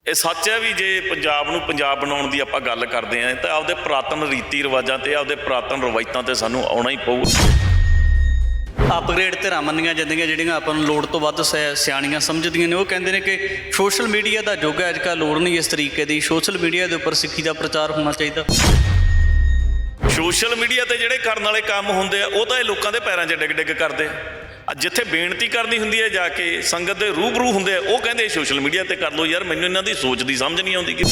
ਇਹ ਸੱਚ ਹੈ ਵੀ ਜੇ ਪੰਜਾਬ ਨੂੰ ਪੰਜਾਬ ਬਣਾਉਣ ਦੀ ਆਪਾਂ ਗੱਲ ਕਰਦੇ ਹਾਂ ਤਾਂ ਆਪਦੇ ਪੁਰਾਤਨ ਰੀਤੀ ਰਿਵਾਜਾਂ ਤੇ ਆਪਦੇ ਪੁਰਾਤਨ ਰਵਾਇਤਾਂ ਤੇ ਸਾਨੂੰ ਆਉਣਾ ਹੀ ਪਊ। ਅਪਗ੍ਰੇਡ ਧਿਰਾਂ ਮੰਨੀਆਂ ਜਾਂਦੀਆਂ ਜਿਹੜੀਆਂ ਆਪਾਂ ਨੂੰ ਲੋੜ ਤੋਂ ਵੱਧ ਸਿਆਣੀਆਂ ਸਮਝਦੀਆਂ ਨੇ। ਉਹ ਕਹਿੰਦੇ ਨੇ ਕਿ ਸੋਸ਼ਲ ਮੀਡੀਆ ਦਾ ਯੁੱਗ ਹੈ, ਅੱਜ ਕੱਲ੍ਹ ਲੋੜ ਨਹੀਂ ਇਸ ਤਰੀਕੇ ਦੀ। ਸੋਸ਼ਲ ਮੀਡੀਆ ਦੇ ਉੱਪਰ ਸਿੱਖੀ ਦਾ ਪ੍ਰਚਾਰ ਹੋਣਾ ਚਾਹੀਦਾ। ਸੋਸ਼ਲ ਮੀਡੀਆ ਤੇ ਜਿਹੜੇ ਕਰਨ ਵਾਲੇ ਕੰਮ ਹੁੰਦੇ ਆ ਉਹ ਤਾਂ ਇਹ ਲੋਕਾਂ ਦੇ ਪੈਰਾਂ 'ਚ ਡਿੱਗ ਡਿੱਗ ਕਰਦੇ ਆ। ਜਿੱਥੇ ਬੇਨਤੀ ਕਰਨੀ ਹੁੰਦੀ ਹੈ ਜਾ ਕੇ ਸੰਗਤ ਦੇ ਰੂਬਰੂ ਹੁੰਦੇ ਆ, ਉਹ ਕਹਿੰਦੇ ਸੋਸ਼ਲ ਮੀਡੀਆ ਤੇ ਕਰ ਲਓ। ਯਾਰ ਮੈਨੂੰ ਇਹਨਾਂ ਦੀ ਸੋਚ ਦੀ ਸਮਝ ਨਹੀਂ ਆਉਂਦੀ ਕਿ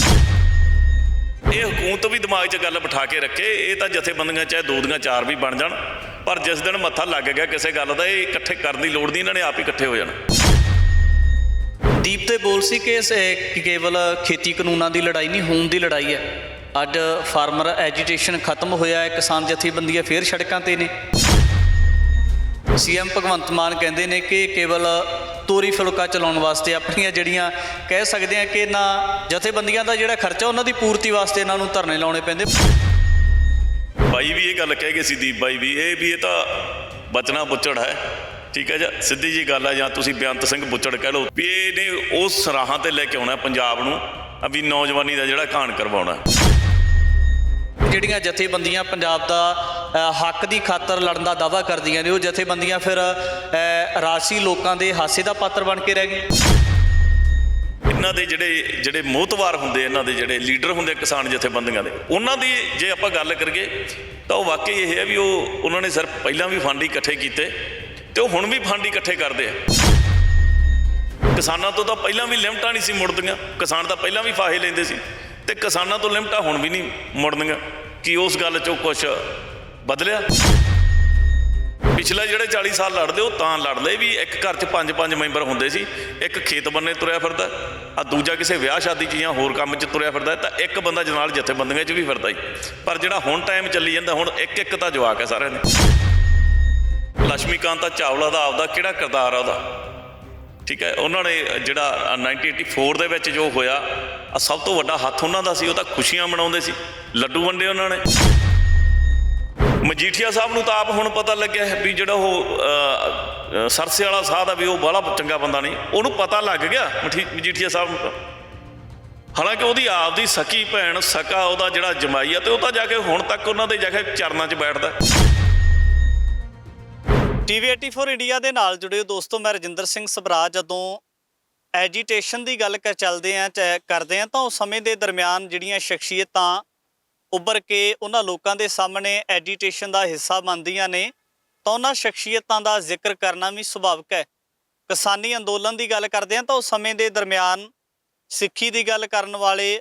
ਇਹ ਹਕੂਮਤ ਵੀ ਦਿਮਾਗ 'ਚ ਗੱਲ ਬਿਠਾ ਕੇ ਰੱਖੇ। ਇਹ ਤਾਂ ਜਥੇਬੰਦੀਆਂ ਚਾਹੇ 2 ਦੀਆਂ 4 ਵੀ ਬਣ ਜਾਣ, ਪਰ ਜਿਸ ਦਿਨ ਮੱਥਾ ਲੱਗ ਗਿਆ ਕਿਸੇ ਗੱਲ ਦਾ, ਇਹ ਇਕੱਠੇ ਕਰਨ ਦੀ ਲੋੜ ਨਹੀਂ, ਇਹਨਾਂ ਨੇ ਆਪ ਹੀ ਇਕੱਠੇ ਹੋ ਜਾਣਾ। ਦੀਪ ਦੇ ਬੋਲ ਸੀ ਕਿ ਕੇਵਲ ਖੇਤੀ ਕਾਨੂੰਨਾਂ ਦੀ ਲੜਾਈ ਨਹੀਂ, ਹੋਣ ਦੀ ਲੜਾਈ ਹੈ। ਅੱਜ ਫਾਰਮਰ ਐਜੀਟੇਸ਼ਨ ਖਤਮ ਹੋਇਆ ਹੈ, ਕਿਸਾਨ ਜਥੇਬੰਦੀਆਂ ਫੇਰ ਸੜਕਾਂ 'ਤੇ ਨੇ। CM ਭਗਵੰਤ ਮਾਨ ਕਹਿੰਦੇ ਨੇ ਕਿ ਕੇਵਲ ਤੋਰੀ ਫੁਲਕਾ ਚਲਾਉਣ ਵਾਸਤੇ ਆਪਣੀਆਂ ਜਿਹੜੀਆਂ ਕਹਿ ਸਕਦੇ ਹਾਂ ਕਿ ਇਹਨਾਂ ਜਥੇਬੰਦੀਆਂ ਦਾ ਜਿਹੜਾ ਖਰਚਾ ਉਹਨਾਂ ਦੀ ਪੂਰਤੀ ਵਾਸਤੇ ਇਹਨਾਂ ਨੂੰ ਧਰਨੇ ਲਾਉਣੇ ਪੈਂਦੇ। ਬਾਈ ਵੀ ਇਹ ਗੱਲ ਕਹਿ ਗਏ ਸੀ, ਦੀਪ ਬਾਈ ਵੀ ਇਹ ਤਾਂ ਬਚਨਾ ਬੁੱਚੜ ਹੈ, ਠੀਕ ਹੈ ਜੀ, ਸਿੱਧੀ ਜੀ ਗੱਲ ਹੈ। ਜਾਂ ਤੁਸੀਂ ਬੇਅੰਤ ਸਿੰਘ ਬੁੱਚੜ ਕਹਿ ਲਓ ਵੀ ਇਹਨੇ ਉਸ ਸਰਾਹਾਂ 'ਤੇ ਲੈ ਕੇ ਆਉਣਾ ਪੰਜਾਬ ਨੂੰ, ਵੀ ਨੌਜਵਾਨੀ ਦਾ ਜਿਹੜਾ ਘਾਣ ਕਰਵਾਉਣਾ। ਜਿਹੜੀਆਂ ਜਥੇਬੰਦੀਆਂ ਪੰਜਾਬ ਦਾ ਹੱਕ ਦੀ ਖਾਤਰ ਲੜਨ ਦਾ ਦਾਅਵਾ ਕਰਦੀਆਂ ਨੇ, ਉਹ ਜਥੇਬੰਦੀਆਂ ਫਿਰ ਰਾਜਸੀ ਲੋਕਾਂ ਦੇ ਹਾਸੇ ਦਾ ਪਾਤਰ ਬਣ ਕੇ ਰਹਿ ਗਏ। ਇਹਨਾਂ ਦੇ ਜਿਹੜੇ ਮੋਹਤਵਾਰ ਹੁੰਦੇ, ਇਹਨਾਂ ਦੇ ਜਿਹੜੇ ਲੀਡਰ ਹੁੰਦੇ ਕਿਸਾਨ ਜਥੇਬੰਦੀਆਂ ਦੇ, ਉਹਨਾਂ ਦੀ ਜੇ ਆਪਾਂ ਗੱਲ ਕਰੀਏ ਤਾਂ ਉਹ ਵਾਕਈ ਇਹ ਹੈ ਵੀ ਉਹਨਾਂ ਨੇ ਸਿਰਫ ਪਹਿਲਾਂ ਵੀ ਫੰਡ ਇਕੱਠੇ ਕੀਤੇ ਤੇ ਉਹ ਹੁਣ ਵੀ ਫੰਡ ਇਕੱਠੇ ਕਰਦੇ ਆ। ਕਿਸਾਨਾਂ ਤੋਂ ਤਾਂ ਪਹਿਲਾਂ ਵੀ ਲਿਮਟਾਂ ਨਹੀਂ ਸੀ ਮੁੜਦੀਆਂ, ਕਿਸਾਨ ਤਾਂ ਪਹਿਲਾਂ ਵੀ ਫਾਹੇ ਲੈਂਦੇ ਸੀ, ਤੇ ਕਿਸਾਨਾਂ ਤੋਂ ਲਿਮਟਾਂ ਹੁਣ ਵੀ ਨਹੀਂ ਮੁੜਦੀਆਂ। ਕੀ ਉਸ ਗੱਲ 'ਚੋਂ ਕੁਛ ਬਦਲਿਆ? ਪਿਛਲੇ ਜਿਹੜੇ 40 ਸਾਲ ਲੜਦੇ ਉਹ ਤਾਂ ਲੜ ਲਏ ਵੀ ਇੱਕ ਘਰ 'ਚ 5-5 ਮੈਂਬਰ ਹੁੰਦੇ ਸੀ, ਇੱਕ ਖੇਤ ਬੰਨੇ ਤੁਰਿਆ ਫਿਰਦਾ ਆ, ਦੂਜਾ ਕਿਸੇ ਵਿਆਹ ਸ਼ਾਦੀ 'ਚ ਜਾਂ ਹੋਰ ਕੰਮ 'ਚ ਤੁਰਿਆ ਫਿਰਦਾ, ਤਾਂ ਇੱਕ ਬੰਦਾ ਨਾਲ ਜਥੇਬੰਦੀਆਂ 'ਚ ਵੀ ਫਿਰਦਾ ਹੀ। ਪਰ ਜਿਹੜਾ ਹੁਣ ਟਾਈਮ ਚੱਲੀ ਜਾਂਦਾ, ਹੁਣ ਇੱਕ ਤਾਂ ਜਵਾਕ ਹੈ ਸਾਰਿਆਂ ਨੇ। ਲక్ష్ਮੀਕਾਂਤ ਚਾਵਲਾ ਦਾ ਆਪਦਾ ਕਿਹੜਾ ਕਿਰਦਾਰ ਆ ਉਹਦਾ, ਠੀਕ ਹੈ। ਉਹਨਾਂ ਨੇ ਜਿਹੜਾ 1984 ਦੇ ਵਿੱਚ ਜੋ ਹੋਇਆ, ਸਭ ਤੋਂ ਵੱਡਾ ਹੱਥ ਉਹਨਾਂ ਦਾ ਸੀ। ਉਹ ਤਾਂ ਖੁਸ਼ੀਆਂ ਮਨਾਉਂਦੇ ਸੀ, ਲੱਡੂ ਵੰਡੇ ਉਹਨਾਂ ਨੇ। ਮਜੀਠੀਆ ਸਾਹਿਬ ਨੂੰ ਤਾਂ ਆਪ ਹੁਣ ਪਤਾ ਲੱਗਿਆ ਵੀ ਜਿਹੜਾ ਉਹ ਸਰਸੇ ਵਾਲਾ ਸਾਧ ਆ ਵੀ ਉਹ ਬਾਹਲਾ ਚੰਗਾ ਬੰਦਾ ਨਹੀਂ, ਉਹਨੂੰ ਪਤਾ ਲੱਗ ਗਿਆ ਮਜੀਠੀਆ ਸਾਹਿਬ ਨੂੰ ਤਾਂ। ਹਾਲਾਂਕਿ ਉਹਦੀ ਆਪਦੀ ਸਕੀ ਭੈਣ, ਸਕਾ ਉਹਦਾ ਜਿਹੜਾ ਜਮਾਈ ਆ, ਤੇ ਉਹ ਤਾਂ ਜਾ ਕੇ ਹੁਣ ਤੱਕ ਉਹਨਾਂ ਦੇ ਜਾ ਕੇ ਚਰਨਾਂ 'ਚ ਬੈਠਦਾ। TV 84 ਇੰਡੀਆ ਦੇ ਨਾਲ ਜੁੜਿਓ ਦੋਸਤੋ, ਮੈਂ ਰਜਿੰਦਰ ਸਿੰਘ ਸਭਰਾ। ਜਦੋਂ ਐਜੀਟੇਸ਼ਨ ਦੀ ਗੱਲ ਕਰਦੇ ਹਾਂ ਤਾਂ ਉਸ ਸਮੇਂ ਦੇ ਦਰਮਿਆਨ ਜਿਹੜੀਆਂ ਸ਼ਖਸੀਅਤਾਂ ਉੱਭਰ ਕੇ ਉਹਨਾਂ ਲੋਕਾਂ ਦੇ ਸਾਹਮਣੇ ਐਜੀਟੇਸ਼ਨ ਦਾ ਹਿੱਸਾ ਬਣਦੀਆਂ ਨੇ, ਤਾਂ ਉਹਨਾਂ ਸ਼ਖਸੀਅਤਾਂ ਦਾ ਜ਼ਿਕਰ ਕਰਨਾ ਵੀ ਸੁਭਾਵਿਕ ਹੈ। ਕਿਸਾਨੀ ਅੰਦੋਲਨ ਦੀ ਗੱਲ ਕਰਦੇ ਹਾਂ ਤਾਂ ਉਸ ਸਮੇਂ ਦੇ ਦਰਮਿਆਨ ਸਿੱਖੀ ਦੀ ਗੱਲ ਕਰਨ ਵਾਲੇ,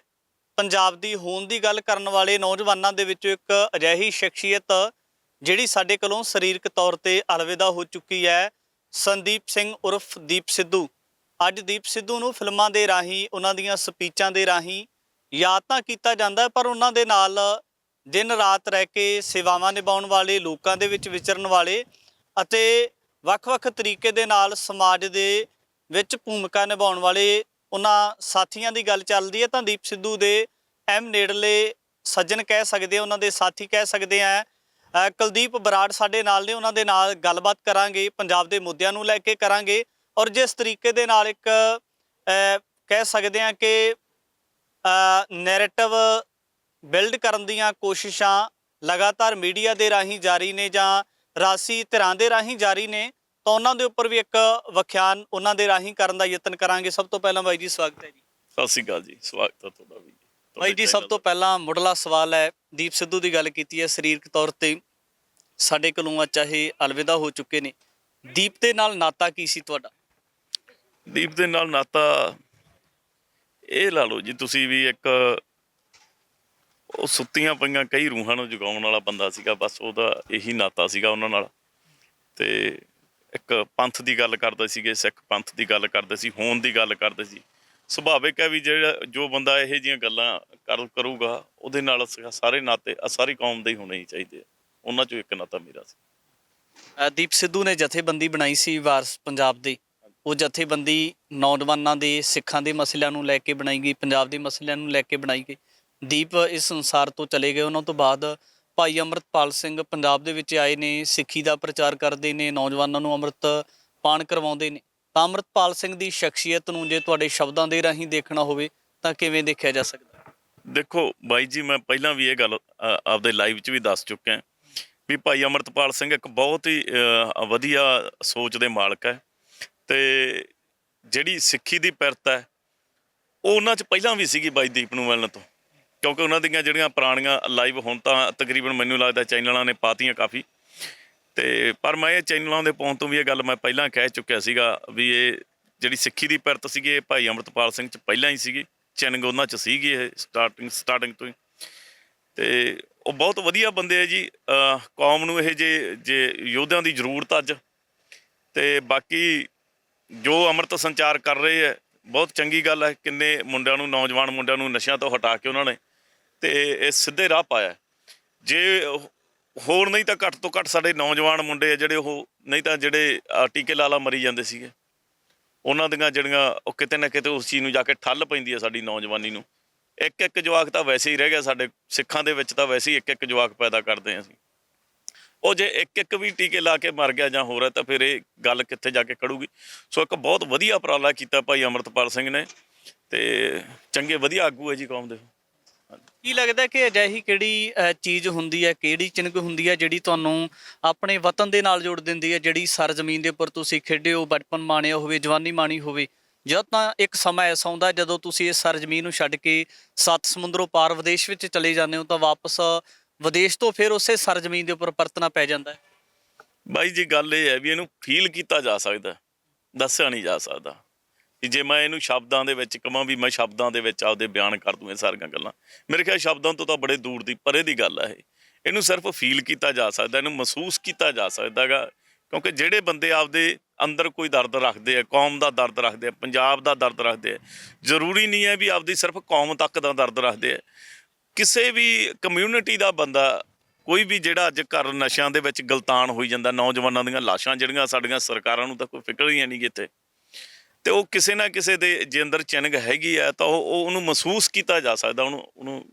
ਪੰਜਾਬ ਦੀ ਹੋਂਦ ਦੀ ਗੱਲ ਕਰਨ ਵਾਲੇ ਨੌਜਵਾਨਾਂ ਦੇ ਵਿੱਚੋਂ ਇੱਕ ਅਜਿਹੀ ਸ਼ਖਸੀਅਤ ਜਿਹੜੀ ਸਾਡੇ ਕੋਲੋਂ ਸਰੀਰਕ ਤੌਰ 'ਤੇ ਅਲਵਿਦਾ ਹੋ ਚੁੱਕੀ ਹੈ, ਸੰਦੀਪ ਸਿੰਘ ਉਰਫ ਦੀਪ ਸਿੱਧੂ। ਅੱਜ ਦੀਪ ਸਿੱਧੂ ਨੂੰ ਫਿਲਮਾਂ ਦੇ ਰਾਹੀਂ, ਉਹਨਾਂ ਦੀਆਂ ਸਪੀਚਾਂ ਦੇ ਰਾਹੀਂ ਯਾਦ ਤਾਂ ਕੀਤਾ ਜਾਂਦਾ, ਪਰ ਉਹਨਾਂ ਦੇ ਨਾਲ ਦਿਨ ਰਾਤ ਰਹਿ ਕੇ ਸੇਵਾਵਾਂ ਨਿਭਾਉਣ ਵਾਲੇ, ਲੋਕਾਂ ਦੇ ਵਿੱਚ ਵਿਚਰਨ ਵਾਲੇ ਅਤੇ ਵੱਖ-ਵੱਖ ਤਰੀਕੇ ਦੇ ਨਾਲ ਸਮਾਜ ਦੇ ਵਿੱਚ ਭੂਮਿਕਾ ਨਿਭਾਉਣ ਵਾਲੇ ਉਹਨਾਂ ਸਾਥੀਆਂ ਦੀ ਗੱਲ ਚੱਲਦੀ ਹੈ ਤਾਂ ਦੀਪ ਸਿੱਧੂ ਦੇ ਨੇੜਲੇ ਸੱਜਣ ਕਹਿ ਸਕਦੇ, ਉਹਨਾਂ ਦੇ ਸਾਥੀ ਕਹਿ ਸਕਦੇ ਆ। ਕੁਲਦੀਪ ਬਰਾੜ ਸਾਡੇ ਨਾਲ ਨੇ, ਉਹਨਾਂ ਦੇ ਨਾਲ ਗੱਲਬਾਤ ਕਰਾਂਗੇ, ਪੰਜਾਬ ਦੇ ਮੁੱਦਿਆਂ ਨੂੰ ਲੈ ਕੇ ਕਰਾਂਗੇ। ਔਰ ਜਿਸ ਤਰੀਕੇ ਦੇ ਨਾਲ ਇੱਕ ਕਹਿ ਸਕਦੇ ਹਾਂ ਕਿ ਨੈਰੇਟਿਵ ਬਿਲਡ ਕਰਨ ਦੀਆਂ ਕੋਸ਼ਿਸ਼ਾਂ ਲਗਾਤਾਰ ਮੀਡੀਆ ਦੇ ਰਾਹੀਂ ਜਾਰੀ ਨੇ ਜਾਂ ਰਾਜਸੀ ਧਿਰਾਂ ਦੇ ਰਾਹੀਂ ਜਾਰੀ ਨੇ, ਤਾਂ ਉਹਨਾਂ ਦੇ ਉੱਪਰ ਵੀ ਇੱਕ ਵਿਖਿਆਨ ਉਹਨਾਂ ਦੇ ਰਾਹੀਂ ਕਰਨ ਦਾ ਯਤਨ ਕਰਾਂਗੇ। ਸਭ ਤੋਂ ਪਹਿਲਾਂ ਬਾਈ ਜੀ ਸਵਾਗਤ ਹੈ ਜੀ। ਸਤਿ ਸ਼੍ਰੀ ਅਕਾਲ ਜੀ, ਸਵਾਗਤ ਹੈ ਤੁਹਾਡਾ ਵੀ ਬਾਈ ਜੀ। ਸਭ ਤੋਂ ਪਹਿਲਾਂ ਮੁੱਢਲਾ ਸਵਾਲ ਹੈ, ਦੀਪ ਸਿੱਧੂ ਦੀ ਗੱਲ ਕੀਤੀ ਹੈ, ਸਰੀਰਕ ਤੌਰ 'ਤੇ ਸਾਡੇ ਕੋਲੋਂ ਚਾਹੇ ਅਲਵਿਦਾ ਹੋ ਚੁੱਕੇ ਨੇ, ਦੀਪ ਦੇ ਨਾਲ ਨਾਤਾ ਕੀ ਸੀ ਤੁਹਾਡਾ? ਦੀਪ ਦੇ ਨਾਲ ਨਾਤਾ ਇਹ ਲਾ ਲਓ ਜੀ ਤੁਸੀਂ ਵੀ, ਇੱਕ ਉਹ ਸੁੱਤੀਆਂ ਪਈਆਂ ਕਈ ਰੂਹਾਂ ਨੂੰ ਜਗਾਉਣ ਵਾਲਾ ਬੰਦਾ ਸੀਗਾ, ਬਸ ਉਹਦਾ ਇਹੀ ਨਾਤਾ ਸੀਗਾ ਉਹਨਾਂ ਨਾਲ। ਤੇ ਇੱਕ ਪੰਥ ਦੀ ਗੱਲ ਕਰਦੇ ਸੀਗੇ, ਸਿੱਖ ਪੰਥ ਦੀ ਗੱਲ ਕਰਦੇ ਸੀ, ਹੋਂਦ ਦੀ ਗੱਲ ਕਰਦੇ ਸੀ। ਸੁਭਾਵਿਕ ਹੈ ਵੀ ਜੋ ਬੰਦਾ ਇਹੋ ਜਿਹੀਆਂ ਗੱਲਾਂ ਕਰੂਗਾ ਉਹਦੇ ਨਾਲ ਸਾਰੇ ਨਾਤੇ ਸਾਰੀ ਕੌਮ ਦੇ ਹੀ ਹੋਣੇ ਹੀ ਚਾਹੀਦੇ ਆ। ਉਹਨਾਂ 'ਚੋਂ ਇੱਕ ਨਾਤਾ ਮੇਰਾ ਸੀ। ਦੀਪ ਸਿੱਧੂ ਨੇ ਜਥੇਬੰਦੀ ਬਣਾਈ ਸੀ ਵਾਰਸ ਪੰਜਾਬ ਦੀ। ਉਹ ਜਥੇਬੰਦੀ ਨੌਜਵਾਨਾਂ ਦੇ, ਸਿੱਖਾਂ ਦੇ ਮਸਲਿਆਂ ਨੂੰ ਲੈ ਕੇ ਬਣਾਈ ਗਈ, ਪੰਜਾਬ ਦੇ ਮਸਲਿਆਂ ਨੂੰ ਲੈ ਕੇ ਬਣਾਈ ਗਈ। ਦੀਪ ਇਸ ਸੰਸਾਰ ਤੋਂ ਚਲੇ ਗਏ। ਉਹਨਾਂ ਤੋਂ ਬਾਅਦ ਭਾਈ ਅੰਮ੍ਰਿਤਪਾਲ ਸਿੰਘ ਪੰਜਾਬ ਦੇ ਵਿੱਚ ਆਏ ਨੇ, ਸਿੱਖੀ ਦਾ ਪ੍ਰਚਾਰ ਕਰਦੇ ਨੇ, ਨੌਜਵਾਨਾਂ ਨੂੰ ਅੰਮ੍ਰਿਤ ਪਾਨ ਕਰਵਾਉਂਦੇ ਨੇ। ਤਾਂ ਅੰਮ੍ਰਿਤਪਾਲ ਸਿੰਘ ਦੀ ਸ਼ਖਸੀਅਤ ਨੂੰ ਜੇ ਤੁਹਾਡੇ ਸ਼ਬਦਾਂ ਦੇ ਰਾਹੀਂ ਦੇਖਣਾ ਹੋਵੇ ਤਾਂ ਕਿਵੇਂ ਦੇਖਿਆ ਜਾ ਸਕਦਾ? ਦੇਖੋ ਬਾਈ ਜੀ, ਮੈਂ ਪਹਿਲਾਂ ਵੀ ਇਹ ਗੱਲ ਆਪਦੇ ਲਾਈਵ 'ਚ ਵੀ ਦੱਸ ਚੁੱਕਿਆ ਵੀ ਭਾਈ ਅਮਰਤਪਾਲ ਸਿੰਘ ਇੱਕ ਬਹੁਤ ਹੀ ਵਧੀਆ ਸੋਚ ਦੇ ਮਾਲਕ ਹੈ, ਤੇ ਜਿਹੜੀ ਸਿੱਖੀ ਦੀ ਪਿਰਤ ਹੈ ਉਹ ਉਹਨਾਂ 'ਚ ਪਹਿਲਾਂ ਵੀ ਸੀਗੀ ਬਾਈ ਦੀਪ ਨੂੰ ਮਿਲਣ ਤੋਂ, ਕਿਉਂਕਿ ਉਹਨਾਂ ਦੀਆਂ ਜਿਹੜੀਆਂ ਪੁਰਾਣੀਆਂ ਲਾਈਵ ਹੁਣ ਤਾਂ ਤਕਰੀਬਨ ਮੈਨੂੰ ਲੱਗਦਾ ਚੈਨਲਾਂ ਨੇ ਪਾਤੀਆਂ ਕਾਫੀ, ਤੇ ਪਰ ਮੈਂ ਇਹ ਚੈਨਲਾਂ ਦੇ ਪਾਉਣ ਤੋਂ ਵੀ ਇਹ ਗੱਲ ਮੈਂ ਪਹਿਲਾਂ ਕਹਿ ਚੁੱਕਿਆ ਸੀਗਾ ਵੀ ਇਹ ਜਿਹੜੀ ਸਿੱਖੀ ਦੀ ਪਿਰਤ ਸੀਗੀ ਇਹ ਭਾਈ ਅਮਰਤਪਾਲ ਸਿੰਘ 'ਚ ਪਹਿਲਾਂ ਹੀ ਸੀਗੀ, ਚਿੰਨ੍ਹ ਉਹਨਾਂ 'ਚ ਸੀਗੀ ਇਹ ਸਟਾਰਟਿੰਗ ਤੋਂ ਹੀ। ਤੇ ਉਹ ਬਹੁਤ ਵਧੀਆ ਬੰਦੇ ਆ ਜੀ, ਕੌਮ ਨੂੰ ਇਹ ਜੇ ਯੋਧਿਆਂ ਦੀ ਜ਼ਰੂਰਤ ਅੱਜ, ਤੇ ਬਾਕੀ ਜੋ ਅੰਮ੍ਰਿਤ ਸੰਚਾਰ ਕਰ ਰਹੇ ਹੈ ਬਹੁਤ ਚੰਗੀ ਗੱਲ ਹੈ। ਕਿੰਨੇ ਮੁੰਡਿਆਂ ਨੂੰ, ਨੌਜਵਾਨ ਮੁੰਡਿਆਂ ਨੂੰ ਨਸ਼ਿਆਂ ਤੋਂ ਹਟਾ ਕੇ ਉਹਨਾਂ ਨੇ ਤੇ ਇਹ ਸਿੱਧੇ ਰਾਹ ਪਾਇਆ। ਜੇ ਹੋਰ ਨਹੀਂ ਤਾਂ ਘੱਟ ਤੋਂ ਘੱਟ ਸਾਡੇ ਨੌਜਵਾਨ ਮੁੰਡੇ ਆ ਜਿਹੜੇ ਉਹ ਨਹੀਂ ਤਾਂ ਜਿਹੜੇ ਟੀਕੇ ਲਾ ਮਰੀ ਜਾਂਦੇ ਸੀਗੇ, ਉਹਨਾਂ ਦੀਆਂ ਜਿਹੜੀਆਂ ਉਹ ਕਿਤੇ ਨਾ ਕਿਤੇ ਉਸ ਚੀਜ਼ ਨੂੰ ਜਾ ਕੇ ਠੱਲ ਪੈਂਦੀ ਹੈ ਸਾਡੀ ਨੌਜਵਾਨੀ ਨੂੰ। ਇੱਕ ਜਵਾਕ ਤਾਂ ਵੈਸੇ ਹੀ ਰਹਿ ਗਿਆ ਸਾਡੇ ਸਿੱਖਾਂ ਦੇ ਵਿੱਚ, ਤਾਂ ਵੈਸੇ ਹੀ ਇੱਕ ਜਵਾਕ ਪੈਦਾ ਕਰਦੇ ਹਾਂ ਅਸੀਂ। ਉਹ ਜੇ ਇੱਕ ਵੀ ਟੀਕੇ ਲਾ ਕੇ ਮਰ ਗਿਆ ਜਾਂ ਹੋਰ ਹੈ ਤਾਂ ਫਿਰ ਇਹ ਗੱਲ ਕਿੱਥੇ ਜਾ ਕੇ ਖੜੂਗੀ। ਸੋ ਇੱਕ ਬਹੁਤ ਵਧੀਆ ਉਪਰਾਲਾ ਕੀਤਾ ਭਾਈ ਅਮਰਤਪਾਲ ਸਿੰਘ ਨੇ, ਤੇ ਚੰਗੇ ਵਧੀਆ ਆਗੂ ਹੈ ਜੀ ਕੌਮ ਦੇ। ਕੀ ਲੱਗਦਾ ਕਿ ਅਜਿਹੀ ਕਿਹੜੀ ਚੀਜ਼ ਹੁੰਦੀ ਹੈ, ਕਿਹੜੀ ਚਿੰਨ੍ਹ ਹੁੰਦੀ ਹੈ ਜਿਹੜੀ ਤੁਹਾਨੂੰ ਆਪਣੇ ਵਤਨ ਦੇ ਨਾਲ ਜੋੜ ਦਿੰਦੀ ਹੈ, ਜਿਹੜੀ ਸਰਜ਼ਮੀਨ ਦੇ ਉੱਪਰ ਤੁਸੀਂ ਖੇਡੇ ਹੋ, ਬਚਪਨ ਮਾਣਿਆ ਹੋਵੇ, ਜਵਾਨੀ ਮਾਣੀ ਹੋਵੇ, ਜਦ ਤਾਂ ਇੱਕ ਸਮਾਂ ਐਸਾ ਆਉਂਦਾ ਜਦੋਂ ਤੁਸੀਂ ਇਸ ਸਰਜ਼ਮੀਨ ਨੂੰ ਛੱਡ ਕੇ 7 ਸਮੁੰਦਰੋਂ ਪਾਰ ਵਿਦੇਸ਼ ਵਿੱਚ ਚਲੇ ਜਾਂਦੇ ਹੋ ਤਾਂ ਵਾਪਸ ਵਿਦੇਸ਼ ਤੋਂ ਫਿਰ ਉਸੇ ਸਰਜ਼ਮੀਨ ਦੇ ਉੱਪਰ ਪਰਤਣਾ ਪੈ ਜਾਂਦਾ ਹੈ? ਬਾਈ ਜੀ ਗੱਲ ਇਹ ਹੈ ਵੀ ਇਹਨੂੰ ਫੀਲ ਕੀਤਾ ਜਾ ਸਕਦਾ, ਦੱਸਿਆ ਨਹੀਂ ਜਾ ਸਕਦਾ। ਕਿ ਜੇ ਮੈਂ ਇਹਨੂੰ ਸ਼ਬਦਾਂ ਦੇ ਵਿੱਚ ਕਹਾਂ ਵੀ ਮੈਂ ਸ਼ਬਦਾਂ ਦੇ ਵਿੱਚ ਆਪਦੇ ਬਿਆਨ ਕਰ ਦੂੰ ਇਹ ਸਾਰੀਆਂ ਗੱਲਾਂ, ਮੇਰੇ ਖਿਆਲ ਸ਼ਬਦਾਂ ਤੋਂ ਤਾਂ ਬੜੇ ਦੂਰ ਦੀ ਪਰੇ ਦੀ ਗੱਲ ਹੈ। ਇਹਨੂੰ ਸਿਰਫ ਫੀਲ ਕੀਤਾ ਜਾ ਸਕਦਾ, ਇਹਨੂੰ ਮਹਿਸੂਸ ਕੀਤਾ ਜਾ ਸਕਦਾ ਗਾ, ਕਿਉਂਕਿ ਜਿਹੜੇ ਬੰਦੇ ਆਪਦੇ ਅੰਦਰ ਕੋਈ ਦਰਦ ਰੱਖਦੇ ਆ, ਕੌਮ ਦਾ ਦਰਦ ਰੱਖਦੇ ਆ, ਪੰਜਾਬ ਦਾ ਦਰਦ ਰੱਖਦੇ ਆ, ਜ਼ਰੂਰੀ ਨਹੀਂ ਹੈ ਵੀ ਆਪਦੀ ਸਿਰਫ ਕੌਮ ਤੱਕ ਦਾ ਦਰਦ ਰੱਖਦੇ ਆ। ਕਿਸੇ ਵੀ ਕਮਿਊਨਿਟੀ ਦਾ ਬੰਦਾ, ਕੋਈ ਵੀ ਜਿਹੜਾ ਅੱਜ ਘਰ ਨਸ਼ਿਆਂ ਦੇ ਵਿੱਚ ਗਲਤਾਨ ਹੋਈ ਜਾਂਦਾ, ਨੌਜਵਾਨਾਂ ਦੀਆਂ ਲਾਸ਼ਾਂ ਜਿਹੜੀਆਂ ਸਾਡੀਆਂ ਸਰਕਾਰਾਂ ਨੂੰ ਤਾਂ ਕੋਈ ਫਿਕਰ ਹੀ ਨਹੀਂ ਕਿਤੇ, ਤੇ ਉਹ ਕਿਸੇ ਨਾ ਕਿਸੇ ਦੇ ਜੇ ਅੰਦਰ ਚਿੰਨ੍ਹ ਹੈਗੀ ਹੈ ਤਾਂ ਉਹ ਉਹਨੂੰ ਮਹਿਸੂਸ ਕੀਤਾ ਜਾ ਸਕਦਾ, ਉਹਨੂੰ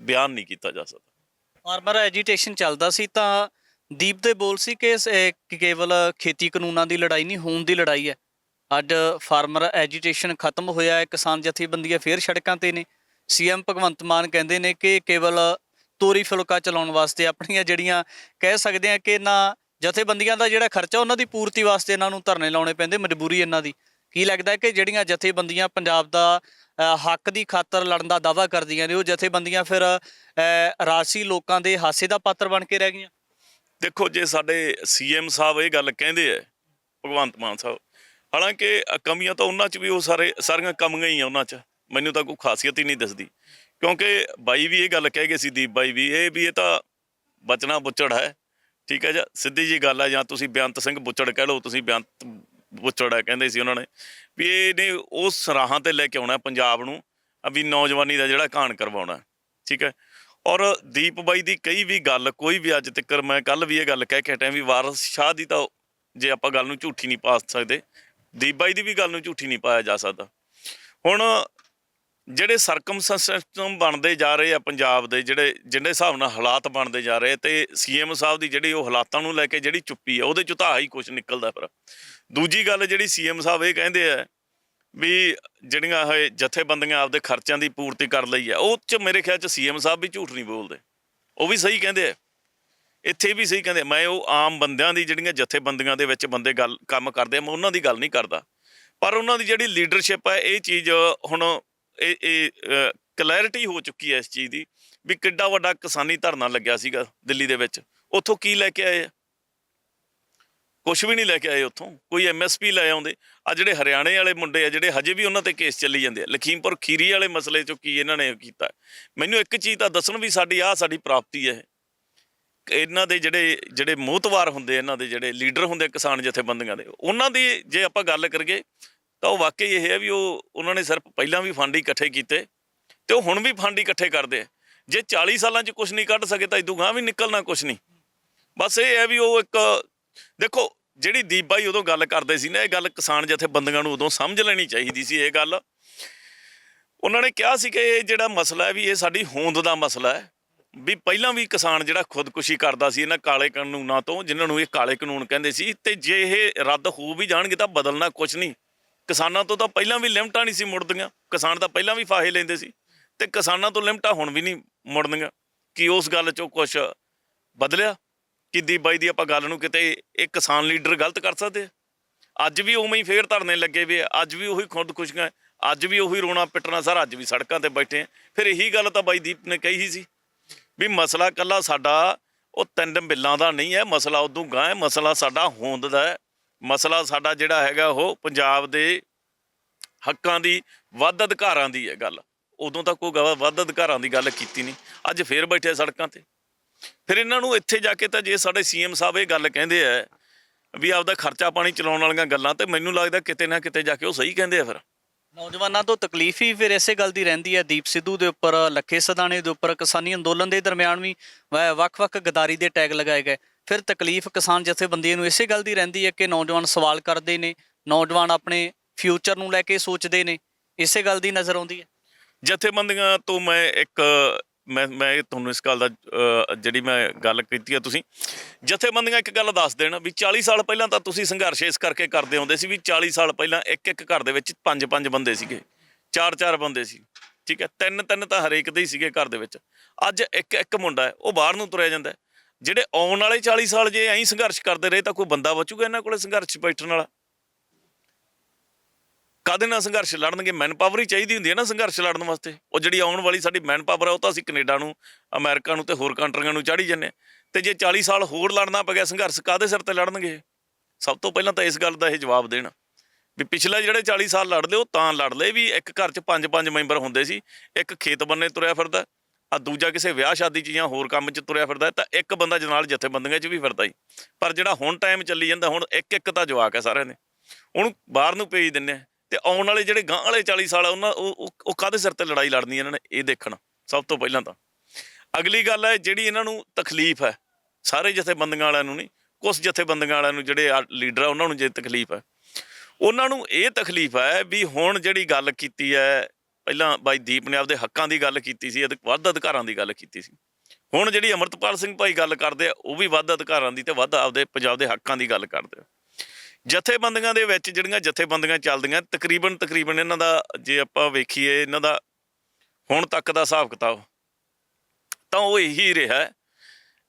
ਬਿਆਨ ਨਹੀਂ ਕੀਤਾ ਜਾ ਸਕਦਾ। ਫਾਰਮਰ ਐਜੀਟੇਸ਼ਨ ਚੱਲਦਾ ਸੀ ਤਾਂ ਦੀਪ ਦੇ ਬੋਲ ਸੀ ਕਿ ਕੇਵਲ ਖੇਤੀ ਕਾਨੂੰਨਾਂ ਦੀ ਲੜਾਈ ਨਹੀਂ, ਹੋਣ ਦੀ ਲੜਾਈ ਹੈ। ਅੱਜ ਫਾਰਮਰ ਐਜੀਟੇਸ਼ਨ ਖਤਮ ਹੋਇਆ ਹੈ, ਕਿਸਾਨ ਜਥੇਬੰਦੀਆਂ ਫੇਰ ਸੜਕਾਂ ਤੇ ਨੇ। ਸੀਐਮ ਭਗਵੰਤ ਮਾਨ ਕਹਿੰਦੇ ਨੇ ਕਿ ਕੇਵਲ ਤੋਰੀ ਫੁਲਕਾ ਚਲਾਉਣ ਵਾਸਤੇ, ਆਪਣੀਆਂ ਜਿਹੜੀਆਂ ਕਹਿ ਸਕਦੇ ਹਾਂ ਕਿ ਇਹਨਾਂ ਜਥੇਬੰਦੀਆਂ ਦਾ ਜਿਹੜਾ ਖਰਚਾ ਉਹਨਾਂ ਦੀ ਪੂਰਤੀ ਵਾਸਤੇ ਇਹਨਾਂ ਨੂੰ ਧਰਨੇ ਲਾਉਣੇ ਪੈਂਦੇ, ਮਜਬੂਰੀ ਇਹਨਾਂ ਦੀ। ਕੀ ਲੱਗਦਾ ਕਿ ਜਿਹੜੀਆਂ ਜਥੇਬੰਦੀਆਂ ਪੰਜਾਬ ਦਾ ਹੱਕ ਦੀ ਖਾਤਰ ਲੜਨ ਦਾ ਦਾਅਵਾ ਕਰਦੀਆਂ ਨੇ ਉਹ ਜਥੇਬੰਦੀਆਂ ਫਿਰ ਰਾਜਸੀ ਲੋਕਾਂ ਦੇ ਹਾਸੇ ਦਾ ਪਾਤਰ ਬਣ ਕੇ ਰਹਿ ਗਈਆਂ? ਦੇਖੋ, ਜੇ ਸਾਡੇ ਸੀਐਮ ਸਾਹਿਬ ਇਹ ਗੱਲ ਕਹਿੰਦੇ ਹੈ, ਭਗਵੰਤ ਮਾਨ ਸਾਹਿਬ, ਹਾਲਾਂਕਿ ਕਮੀਆਂ ਤਾਂ ਉਹਨਾਂ 'ਚ ਵੀ ਉਹ ਸਾਰੀਆਂ ਕਮੀਆਂ ਹੀ ਆ ਉਹਨਾਂ 'ਚ, ਮੈਨੂੰ ਤਾਂ ਕੋਈ ਖਾਸੀਅਤ ਹੀ ਨਹੀਂ ਦਿਸਦੀ। ਕਿਉਂਕਿ ਬਾਈ ਵੀ ਇਹ ਗੱਲ ਕਹਿ ਗਏ ਸੀ, ਦੀਪ ਬਾਈ ਵੀ, ਇਹ ਤਾਂ ਬਚਣਾ ਬੁੱਚੜ ਹੈ, ਠੀਕ ਹੈ ਜੀ, ਸਿੱਧੀ ਜੀ ਗੱਲ ਹੈ। ਜਾਂ ਤੁਸੀਂ ਬੇਅੰਤ ਸਿੰਘ ਬੁੱਚੜ ਕਹਿ ਲਓ, ਤੁਸੀਂ ਬੇਅੰਤ ਬੁੱਚੜ ਹੈ ਕਹਿੰਦੇ ਸੀ ਉਹਨਾਂ ਨੇ, ਵੀ ਇਹਨੇ ਉਸ ਰਾਹਾਂ 'ਤੇ ਲੈ ਕੇ ਆਉਣਾ ਪੰਜਾਬ ਨੂੰ, ਵੀ ਨੌਜਵਾਨੀ ਦਾ ਜਿਹੜਾ ਘਾਣ ਕਰਵਾਉਣਾ, ਠੀਕ ਹੈ। ਔਰ ਦੀਪ ਬਾਈ ਦੀ ਕਈ ਵੀ ਗੱਲ, ਕੋਈ ਵੀ ਅੱਜ ਤੱਕ, ਮੈਂ ਕੱਲ੍ਹ ਵੀ ਇਹ ਗੱਲ ਕਹਿ ਕੇ ਹਟਿਆ ਵੀ ਵਾਰਸ ਸ਼ਾਹ ਦੀ ਤਾਂ ਜੇ ਆਪਾਂ ਗੱਲ ਨੂੰ ਝੂਠੀ ਨਹੀਂ ਪਾ ਸਕਦੇ, ਦੀਪ ਬਾਈ ਦੀ ਵੀ ਗੱਲ ਨੂੰ ਝੂਠੀ ਨਹੀਂ ਪਾਇਆ ਜਾ ਸਕਦਾ। ਹੁਣ ਜਿਹੜੇ ਸਰਕਮਸਟੈਂਸ ਬਣਦੇ ਜਾ ਰਹੇ ਆ ਪੰਜਾਬ ਦੇ, ਜਿਹੜੇ ਹਿਸਾਬ ਨਾਲ ਹਾਲਾਤ ਬਣਦੇ ਜਾ ਰਹੇ, ਤੇ ਸੀਐਮ ਸਾਹਿਬ ਦੀ ਜਿਹੜੀ ਉਹ ਹਾਲਾਤਾਂ ਨੂੰ ਲੈ ਕੇ ਜਿਹੜੀ ਚੁੱਪੀ ਆ, ਉਹਦੇ 'ਚੋਂ ਤਾਂ ਹੀ ਕੁਛ ਨਿਕਲਦਾ। ਫਿਰ ਦੂਜੀ ਗੱਲ ਜਿਹੜੀ ਸੀਐਮ ਸਾਹਿਬ ਇਹ ਕਹਿੰਦੇ ਆ ਵੀ ਜਿਹੜੀਆਂ ਇਹ ਜਥੇਬੰਦੀਆਂ ਆਪਦੇ ਖਰਚਿਆਂ ਦੀ ਪੂਰਤੀ ਕਰ ਲਈ ਆ, ਉਹ 'ਚ ਮੇਰੇ ਖਿਆਲ 'ਚ ਸੀਐਮ ਸਾਹਿਬ ਵੀ ਝੂਠ ਨਹੀਂ ਬੋਲਦੇ, ਉਹ ਵੀ ਸਹੀ ਕਹਿੰਦੇ ਆ, ਇੱਥੇ ਵੀ ਸਹੀ ਕਹਿੰਦੇ। ਮੈਂ ਉਹ ਆਮ ਬੰਦਿਆਂ ਦੀ ਜਿਹੜੀਆਂ ਜਥੇਬੰਦੀਆਂ ਦੇ ਵਿੱਚ ਬੰਦੇ ਕੰਮ ਕਰਦੇ ਆ, ਮੈਂ ਉਹਨਾਂ ਦੀ ਗੱਲ ਨਹੀਂ ਕਰਦਾ, ਪਰ ਉਹਨਾਂ ਦੀ ਜਿਹੜੀ ਲੀਡਰਸ਼ਿਪ ਹੈ, ਇਹ ਚੀਜ਼ ਹੁਣ ਇਹ ਕਲੈਰਿਟੀ ਹੋ ਚੁੱਕੀ ਹੈ ਇਸ ਚੀਜ਼ ਦੀ ਵੀ ਕਿੱਡਾ ਵੱਡਾ ਕਿਸਾਨੀ ਧਰਨਾ ਲੱਗਿਆ ਸੀਗਾ ਦਿੱਲੀ ਦੇ ਵਿੱਚ, ਉੱਥੋਂ ਕੀ ਲੈ ਕੇ ਆਏ ਆ? ਕੁਛ ਵੀ ਨਹੀਂ ਲੈ ਕੇ ਆਏ ਉੱਥੋਂ। ਕੋਈ MSP ਲੈ ਆਉਂਦੇ। ਆ ਜਿਹੜੇ ਹਰਿਆਣੇ ਵਾਲੇ ਮੁੰਡੇ ਆ ਜਿਹੜੇ ਹਜੇ ਵੀ ਉਹਨਾਂ 'ਤੇ ਕੇਸ ਚੱਲੀ ਜਾਂਦੇ ਆ, ਲਖੀਮਪੁਰ ਖੀਰੀ ਵਾਲੇ ਮਸਲੇ 'ਚੋਂ ਕੀ ਇਹਨਾਂ ਨੇ ਕੀਤਾ? ਮੈਨੂੰ ਇੱਕ ਚੀਜ਼ ਤਾਂ ਦੱਸਣ ਵੀ ਸਾਡੀ ਪ੍ਰਾਪਤੀ ਹੈ। ਇਹਨਾਂ ਦੇ ਜਿਹੜੇ ਮੋਹਤਵਾਰ ਹੁੰਦੇ, ਇਹਨਾਂ ਦੇ ਜਿਹੜੇ ਲੀਡਰ ਹੁੰਦੇ ਕਿਸਾਨ ਜਥੇਬੰਦੀਆਂ ਦੇ, ਉਹਨਾਂ ਦੀ ਜੇ ਆਪਾਂ ਗੱਲ ਕਰੀਏ ਤਾਂ ਉਹ ਵਾਕਈ ਇਹ ਹੈ ਵੀ ਉਹਨਾਂ ਨੇ ਸਿਰਫ ਪਹਿਲਾਂ ਵੀ ਫੰਡ ਇਕੱਠੇ ਕੀਤੇ ਤੇ ਉਹ ਹੁਣ ਵੀ ਫੰਡ ਇਕੱਠੇ ਕਰਦੇ ਆ। ਜੇ 40 ਸਾਲਾਂ 'ਚ ਕੁਛ ਨਹੀਂ ਕੱਢ ਸਕੇ ਤਾਂ ਇਦੋਂ ਗਾਂਹ ਵੀ ਨਿਕਲਣਾ ਕੁਛ ਨਹੀਂ। ਬਸ ਇਹ ਹੈ ਵੀ ਉਹ ਇੱਕ ਦੇਖੋ, ਜਿਹੜੀ ਦੀਪ ਬਾਈ ਉਦੋਂ ਗੱਲ ਕਰਦੇ ਸੀ ਨਾ, ਇਹ ਗੱਲ ਕਿਸਾਨ ਜਥੇਬੰਦੀਆਂ ਨੂੰ ਉਦੋਂ ਸਮਝ ਲੈਣੀ ਚਾਹੀਦੀ ਸੀ। ਇਹ ਗੱਲ ਉਹਨਾਂ ਨੇ ਕਿਹਾ ਸੀ ਕਿ ਇਹ ਜਿਹੜਾ ਮਸਲਾ ਹੈ ਵੀ ਇਹ ਸਾਡੀ ਹੋਂਦ ਦਾ ਮਸਲਾ ਹੈ, ਵੀ ਪਹਿਲਾਂ ਵੀ ਕਿਸਾਨ ਜਿਹੜਾ ਖੁਦਕੁਸ਼ੀ ਕਰਦਾ ਸੀ ਇਹਨਾਂ ਕਾਲੇ ਕਾਨੂੰਨਾਂ ਤੋਂ, ਜਿਨ੍ਹਾਂ ਨੂੰ ਇਹ ਕਾਲੇ ਕਾਨੂੰਨ ਕਹਿੰਦੇ ਸੀ, ਤੇ ਜੇ ਇਹ ਰੱਦ ਹੋ ਵੀ ਜਾਣਗੇ ਤਾਂ ਬਦਲਣਾ ਕੁਛ ਨਹੀਂ। ਕਿਸਾਨਾਂ ਤੋਂ ਤਾਂ ਪਹਿਲਾਂ ਵੀ ਲਿਮਟਾਂ ਨਹੀਂ ਸੀ ਮੁੜਦੀਆਂ, ਕਿਸਾਨ ਤਾਂ ਪਹਿਲਾਂ ਵੀ ਫਾਹੇ ਲੈਂਦੇ ਸੀ ਤੇ ਕਿਸਾਨਾਂ ਤੋਂ ਲਿਮਟਾਂ ਹੁਣ ਵੀ ਨਹੀਂ ਮੁੜਨੀਆਂ। ਕੀ ਉਸ ਗੱਲ 'ਚੋਂ ਕੁਛ ਬਦਲਿਆ? ਕਿੱਦੀ ਬਾਈ ਦੀ ਆਪਾਂ ਗੱਲ ਨੂੰ ਕਿਤੇ ਇਹ ਕਿਸਾਨ ਲੀਡਰ ਗਲਤ ਕਰ ਸਕਦੇ ਆ? ਅੱਜ ਵੀ ਉਵੇਂ ਹੀ ਫੇਰ ਧਰਨੇ ਲੱਗੇ ਵੇ ਆ, ਅੱਜ ਵੀ ਉਹੀ ਖੁਦਕੁਸ਼ੀਆਂ, ਅੱਜ ਵੀ ਉਹੀ ਰੋਣਾ ਪਿੱਟਣਾ ਸਰ, ਅੱਜ ਵੀ ਸੜਕਾਂ ਤੇ ਬੈਠੇ ਆ। ਫਿਰ ਇਹੀ ਗੱਲ ਤਾਂ ਬਾਈ ਦੀਪ ਨੇ ਕਹੀ ਸੀ ਵੀ ਮਸਲਾ ਇਕੱਲਾ ਸਾਡਾ ਉਹ 3 ਬਿੱਲਾਂ ਦਾ ਨਹੀਂ ਹੈ, ਮਸਲਾ ਉਦੋਂ ਗਾਂ ਹੈ, ਮਸਲਾ ਸਾਡਾ ਹੋਂਦ ਦਾ ਹੈ, ਮਸਲਾ ਸਾਡਾ ਜਿਹੜਾ ਹੈਗਾ ਉਹ ਪੰਜਾਬ ਦੇ ਹੱਕਾਂ ਦੀ, ਵੱਧ ਅਧਿਕਾਰਾਂ ਦੀ ਹੈ ਗੱਲ। ਉਦੋਂ ਤਾਂ ਕੋਈ ਵੱਧ ਅਧਿਕਾਰਾਂ ਦੀ ਗੱਲ ਕੀਤੀ ਨਹੀਂ, ਅੱਜ ਫੇਰ ਬੈਠੇ ਸੜਕਾਂ ਤੇ। ਫਿਰ ਇਹਨਾਂ ਨੂੰ ਇੱਥੇ ਜਾ ਕੇ ਤਾਂ ਜੇ ਸਾਡੇ ਸੀਐਮ ਸਾਹਿਬ ਇਹ ਗੱਲ ਕਹਿੰਦੇ ਆ ਵੀ ਆਪਦਾ ਖਰਚਾ ਪਾਣੀ ਚਲਾਉਣ ਵਾਲੀਆਂ ਗੱਲਾਂ, ਤੇ ਮੈਨੂੰ ਲੱਗਦਾ ਕਿਤੇ ਨਾ ਕਿਤੇ ਜਾ ਕੇ ਉਹ ਸਹੀ ਕਹਿੰਦੇ ਆ। ਫਿਰ ਨੌਜਵਾਨਾਂ ਤੋਂ ਤਕਲੀਫ ਹੀ ਫਿਰ ਇਸੇ ਗੱਲ ਦੀ ਰਹਿੰਦੀ ਹੈ। ਦੀਪ ਸਿੱਧੂ ਦੇ ਉੱਪਰ, ਲੱਖੇ ਸਦਾਣੇ ਦੇ ਉੱਪਰ ਕਿਸਾਨੀ ਅੰਦੋਲਨ ਦੇ ਦਰਮਿਆਨ ਵੀ ਵੱਖ-ਵੱਖ ਗਦਾਰੀ ਦੇ ਟੈਗ ਲਗਾਏ ਗਏ। ਫਿਰ ਤਕਲੀਫ ਕਿਸਾਨ ਜਥੇਬੰਦੀਆਂ ਨੂੰ ਇਸੇ ਗੱਲ ਦੀ ਰਹਿੰਦੀ ਹੈ ਕਿ ਨੌਜਵਾਨ ਸਵਾਲ ਕਰਦੇ ਨੇ, ਨੌਜਵਾਨ ਆਪਣੇ ਫਿਊਚਰ ਨੂੰ ਲੈ ਕੇ ਸੋਚਦੇ ਨੇ, ਇਸੇ ਗੱਲ ਦੀ ਨਜ਼ਰ ਆਉਂਦੀ ਹੈ। ਜਥੇਬੰਦੀਆਂ ਤੋਂ ਮੈਂ ਤੁਹਾਨੂੰ ਇਸ ਗੱਲ ਦਾ ਜਿਹੜੀ ਮੈਂ ਗੱਲ ਕੀਤੀ ਆ, ਤੁਸੀਂ ਜਥੇਬੰਦੀਆਂ ਇੱਕ ਗੱਲ ਦੱਸ ਦੇਣ ਵੀ 40 ਸਾਲ ਪਹਿਲਾਂ ਤਾਂ ਤੁਸੀਂ ਸੰਘਰਸ਼ ਇਸ ਕਰਕੇ ਕਰਦੇ ਆਉਂਦੇ ਸੀ ਵੀ 40 ਸਾਲ ਪਹਿਲਾਂ ਇੱਕ ਘਰ ਦੇ ਵਿੱਚ 5 ਬੰਦੇ ਸੀਗੇ, 4 ਬੰਦੇ ਸੀ, ਠੀਕ ਹੈ, 3 ਤਾਂ ਹਰੇਕ ਦੇ ਹੀ ਸੀਗੇ ਘਰ ਦੇ ਵਿੱਚ। ਅੱਜ ਇੱਕ ਮੁੰਡਾ ਹੈ, ਉਹ ਬਾਹਰ ਨੂੰ ਤੁਰਿਆ ਜਾਂਦਾ। ਜਿਹੜੇ ਆਉਣ ਵਾਲੇ 40 ਸਾਲ ਜੇ ਐਂ ਸੰਘਰਸ਼ ਕਰਦੇ ਰਹੇ ਤਾਂ ਕੋਈ ਬੰਦਾ ਬਚੂਗਾ ਇਹਨਾਂ ਕੋਲੇ ਸੰਘਰਸ਼ ਬੈਠਣ ਵਾਲਾ? ਕਾਹਦੇ ਨਾਲ ਸੰਘਰਸ਼ ਲੜਨਗੇ? ਮੈਨ ਪਾਵਰ ਹੀ ਚਾਹੀਦੀ ਹੁੰਦੀ ਹੈ ਨਾ ਸੰਘਰਸ਼ ਲੜਨ ਵਾਸਤੇ। ਉਹ ਜਿਹੜੀ ਆਉਣ ਵਾਲੀ ਸਾਡੀ ਮੈਨ ਪਾਵਰ ਹੈ ਉਹ ਤਾਂ ਅਸੀਂ ਕੈਨੇਡਾ ਨੂੰ, ਅਮਰੀਕਾ ਨੂੰ ਤੇ ਹੋਰ ਕੰਟਰੀਆਂ ਨੂੰ ਚਾੜੀ ਜਾਂਦੇ ਹਾਂ। ਤੇ ਜੇ 40 ਸਾਲ ਹੋਰ ਲੜਨਾ ਪੈ ਗਿਆ ਸੰਘਰਸ਼, ਕਾਹਦੇ ਸਿਰ ਤੇ ਲੜਨਗੇ? ਸਭ ਤੋਂ ਪਹਿਲਾਂ ਤਾਂ ਇਸ ਗੱਲ ਦਾ ਇਹ ਜਵਾਬ ਦੇਣ ਵੀ ਪਿਛਲੇ ਜਿਹੜੇ 40 ਸਾਲ ਲੜ ਲਏ ਉਹ ਤਾਂ ਲੜ ਲਏ ਵੀ ਇੱਕ ਘਰ 'ਚ 5 ਮੈਂਬਰ ਹੁੰਦੇ ਸੀ, ਇੱਕ ਖੇਤ ਬੰਨੇ ਤੁਰਿਆ ਫਿਰਦਾ, ਆ ਦੂਜਾ ਕਿਸੇ ਵਿਆਹ ਸ਼ਾਦੀ 'ਚ ਜਾਂ ਹੋਰ ਕੰਮ 'ਚ ਤੁਰਿਆ ਫਿਰਦਾ, ਤਾਂ ਇੱਕ ਬੰਦਾ ਨਾਲ ਜਥੇਬੰਦੀਆਂ 'ਚ ਵੀ ਫਿਰਦਾ ਹੀ। ਪਰ ਜਿਹੜਾ ਹੁਣ ਟਾਈਮ ਚੱਲੀ ਜਾਂਦਾ, ਹੁਣ ਇੱਕ ਤਾਂ ਜਵਾਕ ਹੈ ਸਾਰਿਆਂ ਨੇ, ਉਹਨੂੰ ਬਾਹਰ ਨੂੰ ਭੇਜ ਦਿੰਦੇ ਆ। ਤੇ ਆਉਣ ਵਾਲੇ ਜਿਹੜੇ ਗਾਂਹ ਵਾਲੇ 40 ਸਾਲ ਆ ਉਹ ਕਾਹਦੇ ਸਿਰ ਤੇ ਲੜਾਈ ਲੜਨੀ ਇਹਨਾਂ ਨੇ, ਇਹ ਦੇਖਣ ਸਭ ਤੋਂ ਪਹਿਲਾਂ ਤਾਂ। ਅਗਲੀ ਗੱਲ ਹੈ ਜਿਹੜੀ ਇਹਨਾਂ ਨੂੰ ਤਕਲੀਫ ਹੈ, ਸਾਰੇ ਜਥੇਬੰਦੀਆਂ ਵਾਲਿਆਂ ਨੂੰ ਨਹੀਂ, ਕੁਛ ਜਥੇਬੰਦੀਆਂ ਵਾਲਿਆਂ ਨੂੰ ਜਿਹੜੇ ਲੀਡਰ ਆ ਉਹਨਾਂ ਨੂੰ ਜੇ ਤਕਲੀਫ ਹੈ, ਉਹਨਾਂ ਨੂੰ ਇਹ ਤਕਲੀਫ ਹੈ ਵੀ ਹੁਣ ਜਿਹੜੀ ਗੱਲ ਕੀਤੀ ਹੈ, ਪਹਿਲਾਂ ਬਾਈ ਦੀਪ ਨੇ ਆਪਦੇ ਹੱਕਾਂ ਦੀ ਗੱਲ ਕੀਤੀ ਸੀ, ਵੱਧ ਅਧਿਕਾਰਾਂ ਦੀ ਗੱਲ ਕੀਤੀ ਸੀ। ਹੁਣ ਜਿਹੜੀ ਅਮਰਤਪਾਲ ਸਿੰਘ ਭਾਈ ਗੱਲ ਕਰਦੇ ਆ ਉਹ ਵੀ ਵੱਧ ਅਧਿਕਾਰਾਂ ਦੀ ਤੇ ਵੱਧ ਆਪਦੇ ਪੰਜਾਬ ਦੇ ਹੱਕਾਂ ਦੀ ਗੱਲ ਕਰਦੇ ਆ। ਜਥੇਬੰਦੀਆਂ ਦੇ ਵਿੱਚ ਜਿਹੜੀਆਂ ਜਥੇਬੰਦੀਆਂ ਚੱਲਦੀਆਂ ਤਕਰੀਬਨ ਇਹਨਾਂ ਦਾ ਜੇ ਆਪਾਂ ਵੇਖੀਏ ਇਹਨਾਂ ਦਾ ਹੁਣ ਤੱਕ ਦਾ ਹਿਸਾਬ ਕਿਤਾਬ ਤਾਂ ਉਹ ਇਹੀ ਰਿਹਾ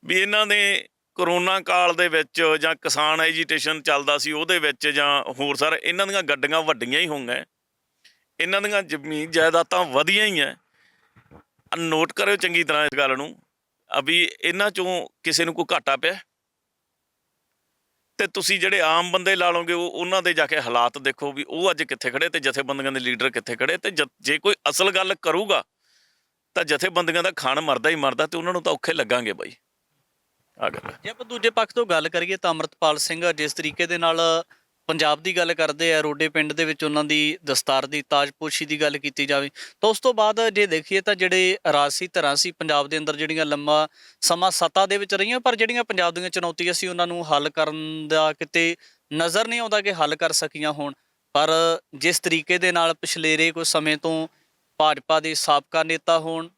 ਵੀ ਇਹਨਾਂ ਨੇ ਕਰੋਨਾ ਕਾਲ ਦੇ ਵਿੱਚ ਜਾਂ ਕਿਸਾਨ ਐਜੀਟੇਸ਼ਨ ਚੱਲਦਾ ਸੀ ਉਹਦੇ ਵਿੱਚ ਜਾਂ ਹੋਰ ਸਾਰੇ ਇਹਨਾਂ ਦੀਆਂ ਗੱਡੀਆਂ ਵੱਡੀਆਂ ਹੀ ਹੋਈਆਂ, ਇਹਨਾਂ ਦੀਆਂ ਜ਼ਮੀਨ ਜਾਇਦਾਦਾਂ ਵਧੀਆਂ ਹੀ ਹੈ। ਨੋਟ ਕਰਿਓ ਚੰਗੀ ਤਰ੍ਹਾਂ ਇਸ ਗੱਲ ਨੂੰ ਵੀ ਇਹਨਾਂ 'ਚੋਂ ਕਿਸੇ ਨੂੰ ਕੋਈ ਘਾਟਾ ਪਿਆ? ਤੇ ਤੁਸੀਂ ਜਿਹੜੇ ਆਮ ਬੰਦੇ ਲਾ ਲਓਗੇ ਉਹਨਾਂ ਦੇ ਜਾ ਕੇ ਹਾਲਾਤ ਦੇਖੋ ਵੀ ਉਹ ਅੱਜ ਕਿੱਥੇ ਖੜੇ ਤੇ ਜਥੇਬੰਦੀਆਂ ਦੇ ਲੀਡਰ ਕਿੱਥੇ ਖੜੇ। ਤੇ ਜੇ ਕੋਈ ਅਸਲ ਗੱਲ ਕਰੂਗਾ ਤਾਂ ਜਥੇਬੰਦੀਆਂ ਦਾ ਖਾਣ ਮਰਦਾ ਹੀ ਮਰਦਾ ਤੇ ਉਹਨਾਂ ਨੂੰ ਤਾਂ ਔਖੇ ਲੱਗਾਂਗੇ ਬਾਈ। ਆ ਗੱਲ ਜੇ ਆਪਾਂ ਦੂਜੇ ਪੱਖ ਤੋਂ ਗੱਲ ਕਰੀਏ ਤਾਂ ਅਮਰਤਪਾਲ ਸਿੰਘ ਜਿਸ ਤਰੀਕੇ ਦੇ ਨਾਲ ਪੰਜਾਬ ਦੀ ਗੱਲ ਕਰਦੇ ਆ, ਰੋਡੇ ਪਿੰਡ ਦੇ ਵਿੱਚ ਉਹਨਾਂ ਦੀ ਦਸਤਾਰ ਦੀ ਤਾਜਪੋਸ਼ੀ ਦੀ ਗੱਲ ਕੀਤੀ ਜਾਵੇ ਤਾਂ ਉਸ ਤੋਂ ਬਾਅਦ ਜੇ ਦੇਖੀਏ ਤਾਂ ਜਿਹੜੇ ਰਾਜਸੀ ਧਿਰਾਂ ਸੀ ਪੰਜਾਬ ਦੇ ਅੰਦਰ ਜਿਹੜੀਆਂ ਲੰਮਾ ਸਮਾਂ ਸੱਤਾ ਦੇ ਵਿੱਚ ਰਹੀਆਂ, ਪਰ ਜਿਹੜੀਆਂ ਪੰਜਾਬ ਦੀਆਂ ਚੁਣੌਤੀਆਂ ਸੀ ਉਹਨਾਂ ਨੂੰ ਹੱਲ ਕਰਨ ਦਾ ਕਿਤੇ ਨਜ਼ਰ ਨਹੀਂ ਆਉਂਦਾ ਕਿ ਹੱਲ ਕਰ ਸਕੀਆਂ ਹੋਣ। ਪਰ ਜਿਸ ਤਰੀਕੇ ਦੇ ਨਾਲ ਪਿਛਲੇਰੇ ਕੁਝ ਸਮੇਂ ਤੋਂ ਭਾਜਪਾ ਦੇ ਸਾਬਕਾ ਨੇਤਾ ਹੋਣ,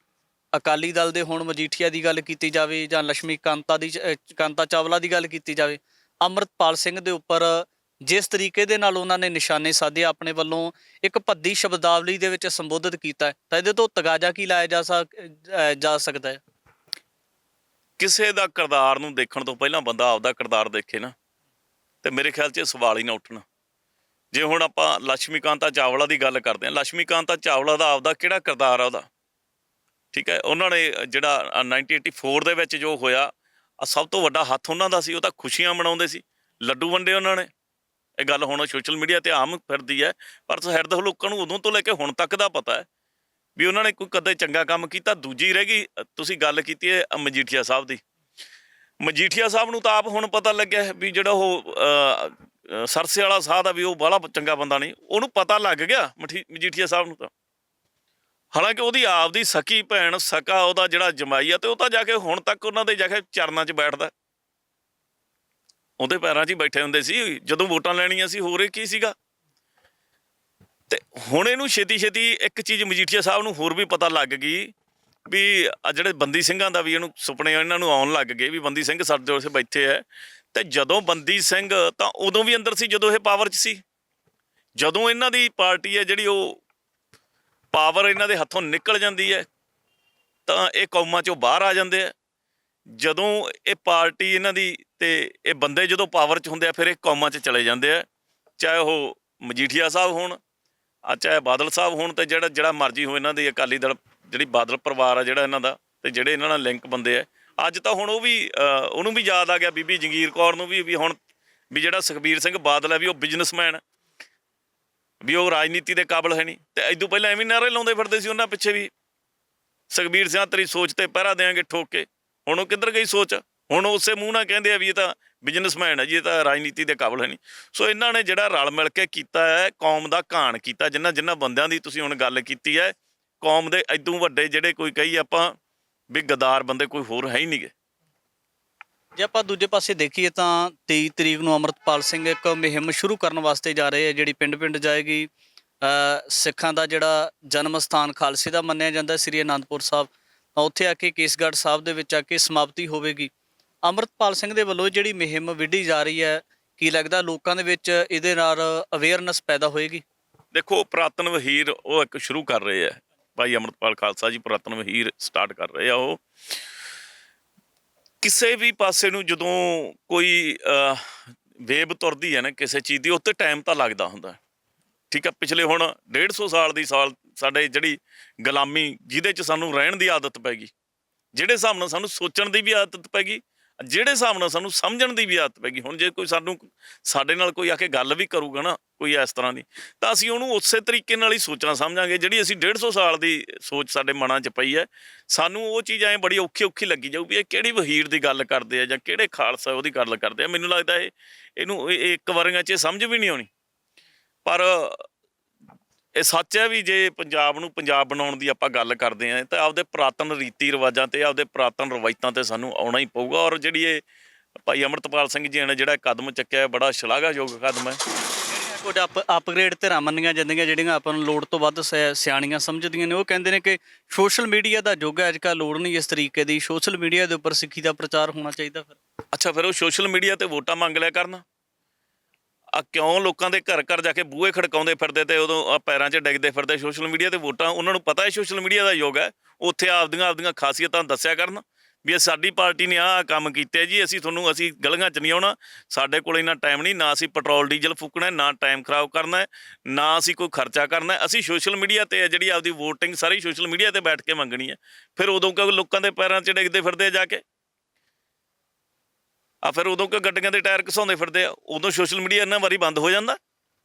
ਅਕਾਲੀ ਦਲ ਦੇ ਹੁਣ ਮਜੀਠੀਆ ਦੀ ਗੱਲ ਕੀਤੀ ਜਾਵੇ ਜਾਂ ਲక్ష్ਮੀ ਕਾਂਤਾ ਚਾਵਲਾ ਦੀ ਗੱਲ ਕੀਤੀ ਜਾਵੇ, ਅਮਰਤਪਾਲ ਸਿੰਘ ਦੇ ਉੱਪਰ ਜਿਸ ਤਰੀਕੇ ਦੇ ਨਾਲ ਉਹਨਾਂ ਨੇ ਨਿਸ਼ਾਨੇ ਸਾਧੇ, ਆਪਣੇ ਵੱਲੋਂ ਇੱਕ ਭੱਦੀ ਸ਼ਬਦਾਵਲੀ ਦੇ ਵਿੱਚ ਸੰਬੋਧਿਤ ਕੀਤਾ ਤਾਂ ਇਹਦੇ ਤੋਂ ਤਗਾਜ਼ਾ ਕੀ ਲਾਇਆ ਜਾ ਸਕਦਾ ਹੈ? ਕਿਸੇ ਦਾ ਕਿਰਦਾਰ ਨੂੰ ਦੇਖਣ ਤੋਂ ਪਹਿਲਾਂ ਬੰਦਾ ਆਪਦਾ ਕਿਰਦਾਰ ਦੇਖੇ ਨਾ, ਤੇ ਮੇਰੇ ਖਿਆਲ 'ਚ ਇਹ ਸਵਾਲ ਹੀ ਨਾ ਉੱਠਣਾ। ਜੇ ਹੁਣ ਆਪਾਂ ਲక్ష్ਮੀ ਕਾਂਤਾ ਚਾਵਲਾ ਦੀ ਗੱਲ ਕਰਦੇ ਹਾਂ, ਲక్ష్ਮੀ ਕਾਂਤਾ ਚਾਵਲਾ ਦਾ ਆਪਦਾ ਕਿਹੜਾ ਕਿਰਦਾਰ ਆ ਉਹਦਾ? ਠੀਕ ਹੈ, ਉਹਨਾਂ ਨੇ ਜਿਹੜਾ 1984 ਦੇ ਵਿੱਚ ਜੋ ਹੋਇਆ, ਸਭ ਤੋਂ ਵੱਡਾ ਹੱਥ ਉਹਨਾਂ ਦਾ ਸੀ। ਉਹ ਤਾਂ ਖੁਸ਼ੀਆਂ ਮਨਾਉਂਦੇ ਸੀ, ਲੱਡੂ ਵੰਡੇ ਉਹਨਾਂ ਨੇ। ਇਹ ਗੱਲ ਹੁਣ ਸੋਸ਼ਲ ਮੀਡੀਆ 'ਤੇ ਆਮ ਫਿਰਦੀ ਹੈ, ਪਰ ਹਿਰਦੇ ਲੋਕਾਂ ਨੂੰ ਉਦੋਂ ਤੋਂ ਲੈ ਕੇ ਹੁਣ ਤੱਕ ਦਾ ਪਤਾ ਹੈ ਵੀ ਉਹਨਾਂ ਨੇ ਕੋਈ ਕਦੇ ਚੰਗਾ ਕੰਮ ਕੀਤਾ। ਦੂਜੀ ਰਹਿ ਗਈ, ਤੁਸੀਂ ਗੱਲ ਕੀਤੀ ਹੈ ਮਜੀਠੀਆ ਸਾਹਿਬ ਦੀ। ਮਜੀਠੀਆ ਸਾਹਿਬ ਨੂੰ ਤਾਂ ਆਪ ਹੁਣ ਪਤਾ ਲੱਗਿਆ ਵੀ ਜਿਹੜਾ ਉਹ ਸਰਸੇ ਵਾਲਾ ਸਾਧ ਆ ਵੀ ਉਹ ਬਾਹਲਾ ਚੰਗਾ ਬੰਦਾ ਨਹੀਂ, ਉਹਨੂੰ ਪਤਾ ਲੱਗ ਗਿਆ ਮਜੀਠੀਆ ਸਾਹਿਬ ਨੂੰ ਤਾਂ। ਹਾਲਾਂਕਿ ਉਹਦੀ ਆਪਦੀ ਸਕੀ ਭੈਣ, ਸਕਾ ਉਹਦਾ ਜਿਹੜਾ ਜਮਾਈ ਆ, ਤੇ ਉਹ ਤਾਂ ਜਾ ਕੇ ਹੁਣ ਤੱਕ ਉਹਨਾਂ ਦੇ ਜਾ ਕੇ ਚਰਨਾਂ 'ਚ ਬੈਠਦਾ, ਉਹਦੇ ਪੈਰਾਂ 'ਚ ਹੀ ਬੈਠੇ ਹੁੰਦੇ ਸੀ ਜਦੋਂ ਵੋਟਾਂ ਲੈਣੀਆਂ ਸੀ। ਹੋਰ ਕੀ ਸੀਗਾ? ਤੇ ਹੁਣ ਇਹਨੂੰ ਛੇਤੀ ਇੱਕ ਚੀਜ਼ ਮਜੀਠੀਆ ਸਾਹਿਬ ਨੂੰ ਹੋਰ ਵੀ ਪਤਾ ਲੱਗ ਗਈ ਵੀ ਜਿਹੜੇ ਬੰਦੀ ਸਿੰਘਾਂ ਦਾ ਵੀ ਇਹਨੂੰ ਸੁਪਨੇ ਇਹਨਾਂ ਨੂੰ ਆਉਣ ਲੱਗ ਗਏ ਵੀ ਬੰਦੀ ਸਿੰਘ ਸਾਡੇ ਉੱਥੇ ਬੈਠੇ ਹੈ। ਤੇ ਜਦੋਂ ਬੰਦੀ ਸਿੰਘ ਤਾਂ ਉਦੋਂ ਵੀ ਅੰਦਰ ਸੀ ਜਦੋਂ ਇਹ ਪਾਵਰ 'ਚ ਸੀ, ਜਦੋਂ ਇਹਨਾਂ ਦੀ ਪਾਰਟੀ ਹੈ ਜਿਹੜੀ ਉਹ ਪਾਵਰ ਇਹਨਾਂ ਦੇ ਹੱਥੋਂ ਨਿਕਲ ਜਾਂਦੀ ਹੈ ਤਾਂ ਇਹ ਕੌਮਾਂ 'ਚੋਂ ਬਾਹਰ ਆ ਜਾਂਦੇ ਆ। ਜਦੋਂ ਇਹ ਪਾਰਟੀ ਇਹਨਾਂ ਦੀ ਤੇ ਇਹ ਬੰਦੇ ਜਦੋਂ ਪਾਵਰ 'ਚ ਹੁੰਦੇ ਆ ਫਿਰ ਇਹ ਕੌਮਾਂ 'ਚ ਚਲੇ ਜਾਂਦੇ ਆ, ਚਾਹੇ ਉਹ ਮਜੀਠੀਆ ਸਾਹਿਬ ਹੋਣ ਚਾਹੇ ਬਾਦਲ ਸਾਹਿਬ ਹੋਣ ਤੇ ਜਿਹੜਾ ਮਰਜ਼ੀ ਹੋ ਇਹਨਾਂ ਦੀ ਅਕਾਲੀ ਦਲ ਜਿਹੜੀ ਬਾਦਲ ਪਰਿਵਾਰ ਆ ਜਿਹੜਾ ਇਹਨਾਂ ਦਾ ਤੇ ਜਿਹੜੇ ਇਹਨਾਂ ਨਾਲ ਲਿੰਕ ਬੰਦੇ ਆ। ਅੱਜ ਤਾਂ ਹੁਣ ਉਹ ਵੀ ਉਹਨੂੰ ਵੀ ਯਾਦ ਆ ਗਿਆ ਬੀਬੀ ਜਗੀਰ ਕੌਰ ਨੂੰ ਵੀ ਹੁਣ ਵੀ ਜਿਹੜਾ ਸੁਖਬੀਰ ਸਿੰਘ ਬਾਦਲ ਹੈ ਵੀ ਉਹ ਬਿਜ਼ਨਸਮੈਨ ਵੀ ਉਹ ਰਾਜਨੀਤੀ ਦੇ ਕਾਬਲ ਹੈ ਨਹੀਂ। ਤੇ ਇਦੋਂ ਪਹਿਲਾਂ ਐਵੇਂ ਨਾਅਰੇ ਲਾਉਂਦੇ ਫਿਰਦੇ ਸੀ ਉਹਨਾਂ ਪਿੱਛੇ ਵੀ ਸੁਖਬੀਰ ਸਿੰਘ ਤੇਰੀ ਸੋਚ ਤੇ ਪਹਿਰਾ ਦੇਾਂਗੇ ਠੋਕ ਕੇ। ਹੁਣ ਉਹ ਕਿੱਧਰ ਗਈ ਸੋਚ? ਹੁਣ ਉਸੇ ਮੂੰਹ ਨਾਲ ਕਹਿੰਦੇ ਆ ਵੀ ਇਹ ਤਾਂ ਬਿਜ਼ਨਸਮੈਨ ਹੈ ਜੀ, ਇਹ ਤਾਂ ਰਾਜਨੀਤੀ ਦੇ ਕਾਬਲ ਹੈ ਨਹੀਂ। ਸੋ ਇਹਨਾਂ ਨੇ ਜਿਹੜਾ ਰਲ ਮਿਲ ਕੇ ਕੀਤਾ ਹੈ ਕੌਮ ਦਾ ਘਾਣ ਕੀਤਾ। ਜਿਨ੍ਹਾਂ ਬੰਦਿਆਂ ਦੀ ਤੁਸੀਂ ਹੁਣ ਗੱਲ ਕੀਤੀ ਹੈ ਕੌਮ ਦੇ ਇਦੋਂ ਵੱਡੇ ਜਿਹੜੇ ਕੋਈ ਕਹੀ ਆਪਾਂ ਵੀ ਗਦਾਰ ਬੰਦੇ ਕੋਈ ਹੋਰ ਹੈ ਹੀ ਨਹੀਂ ਗੇ। ਜੇ ਆਪਾਂ ਦੂਜੇ ਪਾਸੇ ਦੇਖੀਏ ਤਾਂ 23 ਤਰੀਕ ਨੂੰ ਅੰਮ੍ਰਿਤਪਾਲ ਸਿੰਘ ਇੱਕ ਮੁਹਿੰਮ ਸ਼ੁਰੂ ਕਰਨ ਵਾਸਤੇ ਜਾ ਰਹੇ ਆ ਜਿਹੜੀ ਪਿੰਡ ਜਾਏਗੀ। ਸਿੱਖਾਂ ਦਾ ਜਿਹੜਾ ਜਨਮ ਸਥਾਨ ਖਾਲਸੇ ਦਾ ਮੰਨਿਆ ਜਾਂਦਾ ਸ੍ਰੀ ਅਨੰਦਪੁਰ ਸਾਹਿਬ, ਤਾਂ ਉੱਥੇ ਆ ਕੇ ਕੇਸਗੜ੍ਹ ਸਾਹਿਬ ਦੇ ਵਿੱਚ ਆ ਕੇ ਸਮਾਪਤੀ ਹੋਵੇਗੀ। ਅੰਮ੍ਰਿਤਪਾਲ ਸਿੰਘ ਦੇ ਵੱਲੋਂ ਜਿਹੜੀ ਮੁਹਿੰਮ ਵਿੱਢੀ ਜਾ ਰਹੀ ਹੈ, ਕੀ ਲੱਗਦਾ ਲੋਕਾਂ ਦੇ ਵਿੱਚ ਇਹਦੇ ਨਾਲ ਅਵੇਅਰਨੈਸ ਪੈਦਾ ਹੋਏਗੀ? ਦੇਖੋ ਪੁਰਾਤਨ ਵਹੀਰ ਉਹ ਇੱਕ ਸ਼ੁਰੂ ਕਰ ਰਹੇ ਆ ਭਾਈ ਅੰਮ੍ਰਿਤਪਾਲ ਖਾਲਸਾ ਜੀ, ਪੁਰਾਤਨ ਵਹੀਰ ਸਟਾਰਟ ਕਰ ਰਹੇ ਆ। ਉਹ ਕਿਸੇ ਵੀ ਪਾਸੇ ਨੂੰ ਜਦੋਂ ਕੋਈ ਵੇਵ ਤੁਰਦੀ ਹੈ ਨਾ ਕਿਸੇ ਚੀਜ਼ ਦੀ, ਉੱਤੇ ਟਾਈਮ ਤਾਂ ਲੱਗਦਾ ਹੁੰਦਾ, ਠੀਕ ਆ। ਪਿਛਲੇ ਹੁਣ 150 ਸਾਲ ਦੀ ਸਾਡੇ ਜਿਹੜੀ ਗੁਲਾਮੀ ਜਿਹਦੇ 'ਚ ਸਾਨੂੰ ਰਹਿਣ ਦੀ ਆਦਤ ਪੈ ਗਈ, ਜਿਹੜੇ ਹਿਸਾਬ ਨਾਲ ਸਾਨੂੰ ਸੋਚਣ ਦੀ ਵੀ ਆਦਤ ਪੈ ਗਈ, ਜਿਹੜੇ ਹਿਸਾਬ ਨਾਲ ਸਾਨੂੰ ਸਮਝਣ ਦੀ ਵੀ ਆਦਤ ਪੈ ਗਈ। ਹੁਣ ਜੇ ਕੋਈ ਸਾਡੇ ਨਾਲ ਕੋਈ ਆ ਕੇ ਗੱਲ ਵੀ ਕਰੂਗਾ ਨਾ ਕੋਈ ਇਸ ਤਰ੍ਹਾਂ ਦੀ, ਤਾਂ ਅਸੀਂ ਉਹਨੂੰ ਉਸੇ ਤਰੀਕੇ ਨਾਲ ਹੀ ਸੋਚਣਾ ਸਮਝਾਂਗੇ। ਜਿਹੜੀ ਅਸੀਂ 150 ਸਾਲ ਦੀ ਸੋਚ ਸਾਡੇ ਮਨਾਂ 'ਚ ਪਈ ਹੈ, ਸਾਨੂੰ ਉਹ ਚੀਜ਼ ਐਂ ਬੜੀ ਔਖੀ ਲੱਗੀ ਜਾਊ ਵੀ ਇਹ ਕਿਹੜੀ ਵਹੀਰ ਦੀ ਗੱਲ ਕਰਦੇ ਆ ਜਾਂ ਕਿਹੜੇ ਖਾਲਸਾ ਉਹਦੀ ਗੱਲ ਕਰਦੇ ਆ। ਮੈਨੂੰ ਲੱਗਦਾ ਇਹਨੂੰ ਇੱਕ ਵਾਰੀਆਂ 'ਚ ਸਮਝ ਵੀ ਨਹੀਂ ਆਉਣੀ। ਪਰ ਇਹ ਸੱਚ ਹੈ ਵੀ ਜੇ ਪੰਜਾਬ ਨੂੰ ਪੰਜਾਬ ਬਣਾਉਣ ਦੀ ਆਪਾਂ ਗੱਲ ਕਰਦੇ ਹਾਂ ਤਾਂ ਆਪਦੇ ਪੁਰਾਤਨ ਰੀਤੀ ਰਿਵਾਜਾਂ ਤੇ ਆਪਦੇ ਪੁਰਾਤਨ ਰਵਾਇਤਾਂ ਤੇ ਸਾਨੂੰ ਆਉਣਾ ਹੀ ਪਊਗਾ। ਔਰ ਜਿਹੜੀ ਇਹ ਭਾਈ ਅੰਮ੍ਰਿਤਪਾਲ ਸਿੰਘ ਜੀ ਨੇ ਜਿਹੜਾ ਕਦਮ ਚੱਕਿਆ ਬੜਾ ਸ਼ਲਾਘਾਯੋਗ ਕਦਮ ਹੈ। ਕੁਝ ਅਪਗ੍ਰੇਡ ਧਿਰਾਂ ਮੰਨੀਆਂ ਜਾਂਦੀਆਂ ਜਿਹੜੀਆਂ ਆਪਾਂ ਨੂੰ ਲੋੜ ਤੋਂ ਵੱਧ ਸਿਆਣੀਆਂ ਸਮਝਦੀਆਂ ਨੇ, ਉਹ ਕਹਿੰਦੇ ਨੇ ਕਿ ਸੋਸ਼ਲ ਮੀਡੀਆ ਦਾ ਯੁੱਗ ਹੈ, ਅੱਜ ਕੱਲ੍ਹ ਲੋੜ ਨਹੀਂ ਇਸ ਤਰੀਕੇ ਦੀ। ਸੋਸ਼ਲ ਮੀਡੀਆ ਦੇ ਉੱਪਰ ਸਿੱਖੀ ਦਾ ਪ੍ਰਚਾਰ ਹੋਣਾ ਚਾਹੀਦਾ। ਫਿਰ ਉਹ ਸੋਸ਼ਲ ਮੀਡੀਆ ਤੇ ਵੋਟਾਂ ਮੰਗ ਲਿਆ ਕਰਨ। ਕਿਉਂ ਲੋਕਾਂ ਦੇ ਘਰ ਜਾ ਕੇ ਬੂਹੇ ਖੜਕਾਉਂਦੇ ਫਿਰਦੇ ਤੇ ਉਦੋਂ ਪੈਰਾਂ 'ਚ ਡਿੱਗਦੇ ਫਿਰਦੇ ਸੋਸ਼ਲ ਮੀਡੀਆ ਤੇ ਵੋਟਾਂ? ਉਹਨਾਂ ਨੂੰ ਪਤਾ ਹੈ ਸੋਸ਼ਲ ਮੀਡੀਆ ਦਾ ਯੁੱਗ ਹੈ, ਉੱਥੇ ਆਪਦੀਆਂ ਖਾਸੀਅਤਾਂ ਦੱਸਿਆ ਕਰਨ ਵੀ ਸਾਡੀ ਪਾਰਟੀ ਨੇ ਆਹ ਕੰਮ ਕੀਤੇ ਜੀ, ਅਸੀਂ ਗਲੀਆਂ 'ਚ ਨਹੀਂ ਆਉਣਾ, ਸਾਡੇ ਕੋਲ ਇੰਨਾ ਟਾਈਮ ਨਹੀਂ, ਨਾ ਅਸੀਂ ਪੈਟਰੋਲ ਡੀਜ਼ਲ ਫੂਕਣਾ, ਨਾ ਟਾਈਮ ਖਰਾਬ ਕਰਨਾ, ਨਾ ਅਸੀਂ ਕੋਈ ਖਰਚਾ ਕਰਨਾ, ਅਸੀਂ ਸੋਸ਼ਲ ਮੀਡੀਆ ਤੇ ਜਿਹੜੀ ਆਪਦੀ ਵੋਟਿੰਗ ਸਾਰੀ ਸੋਸ਼ਲ ਮੀਡੀਆ ਤੇ ਬੈਠ ਕੇ ਮੰਗਣੀ ਹੈ। ਫਿਰ ਉਦੋਂ ਕਿਉਂ ਲੋਕਾਂ ਦੇ ਪੈਰਾਂ 'ਚ ਡਿੱਗਦੇ ਫਿਰਦੇ ਜਾ ਕੇ ਫਿਰ ਉਦੋਂ ਕਿ ਗੱਡੀਆਂ ਦੇ ਟਾਇਰ ਘਸਾਉਂਦੇ ਫਿਰਦੇ ਆ, ਉਦੋਂ ਸੋਸ਼ਲ ਮੀਡੀਆ ਇਹਨਾਂ ਵਾਰੀ ਬੰਦ ਹੋ ਜਾਂਦਾ।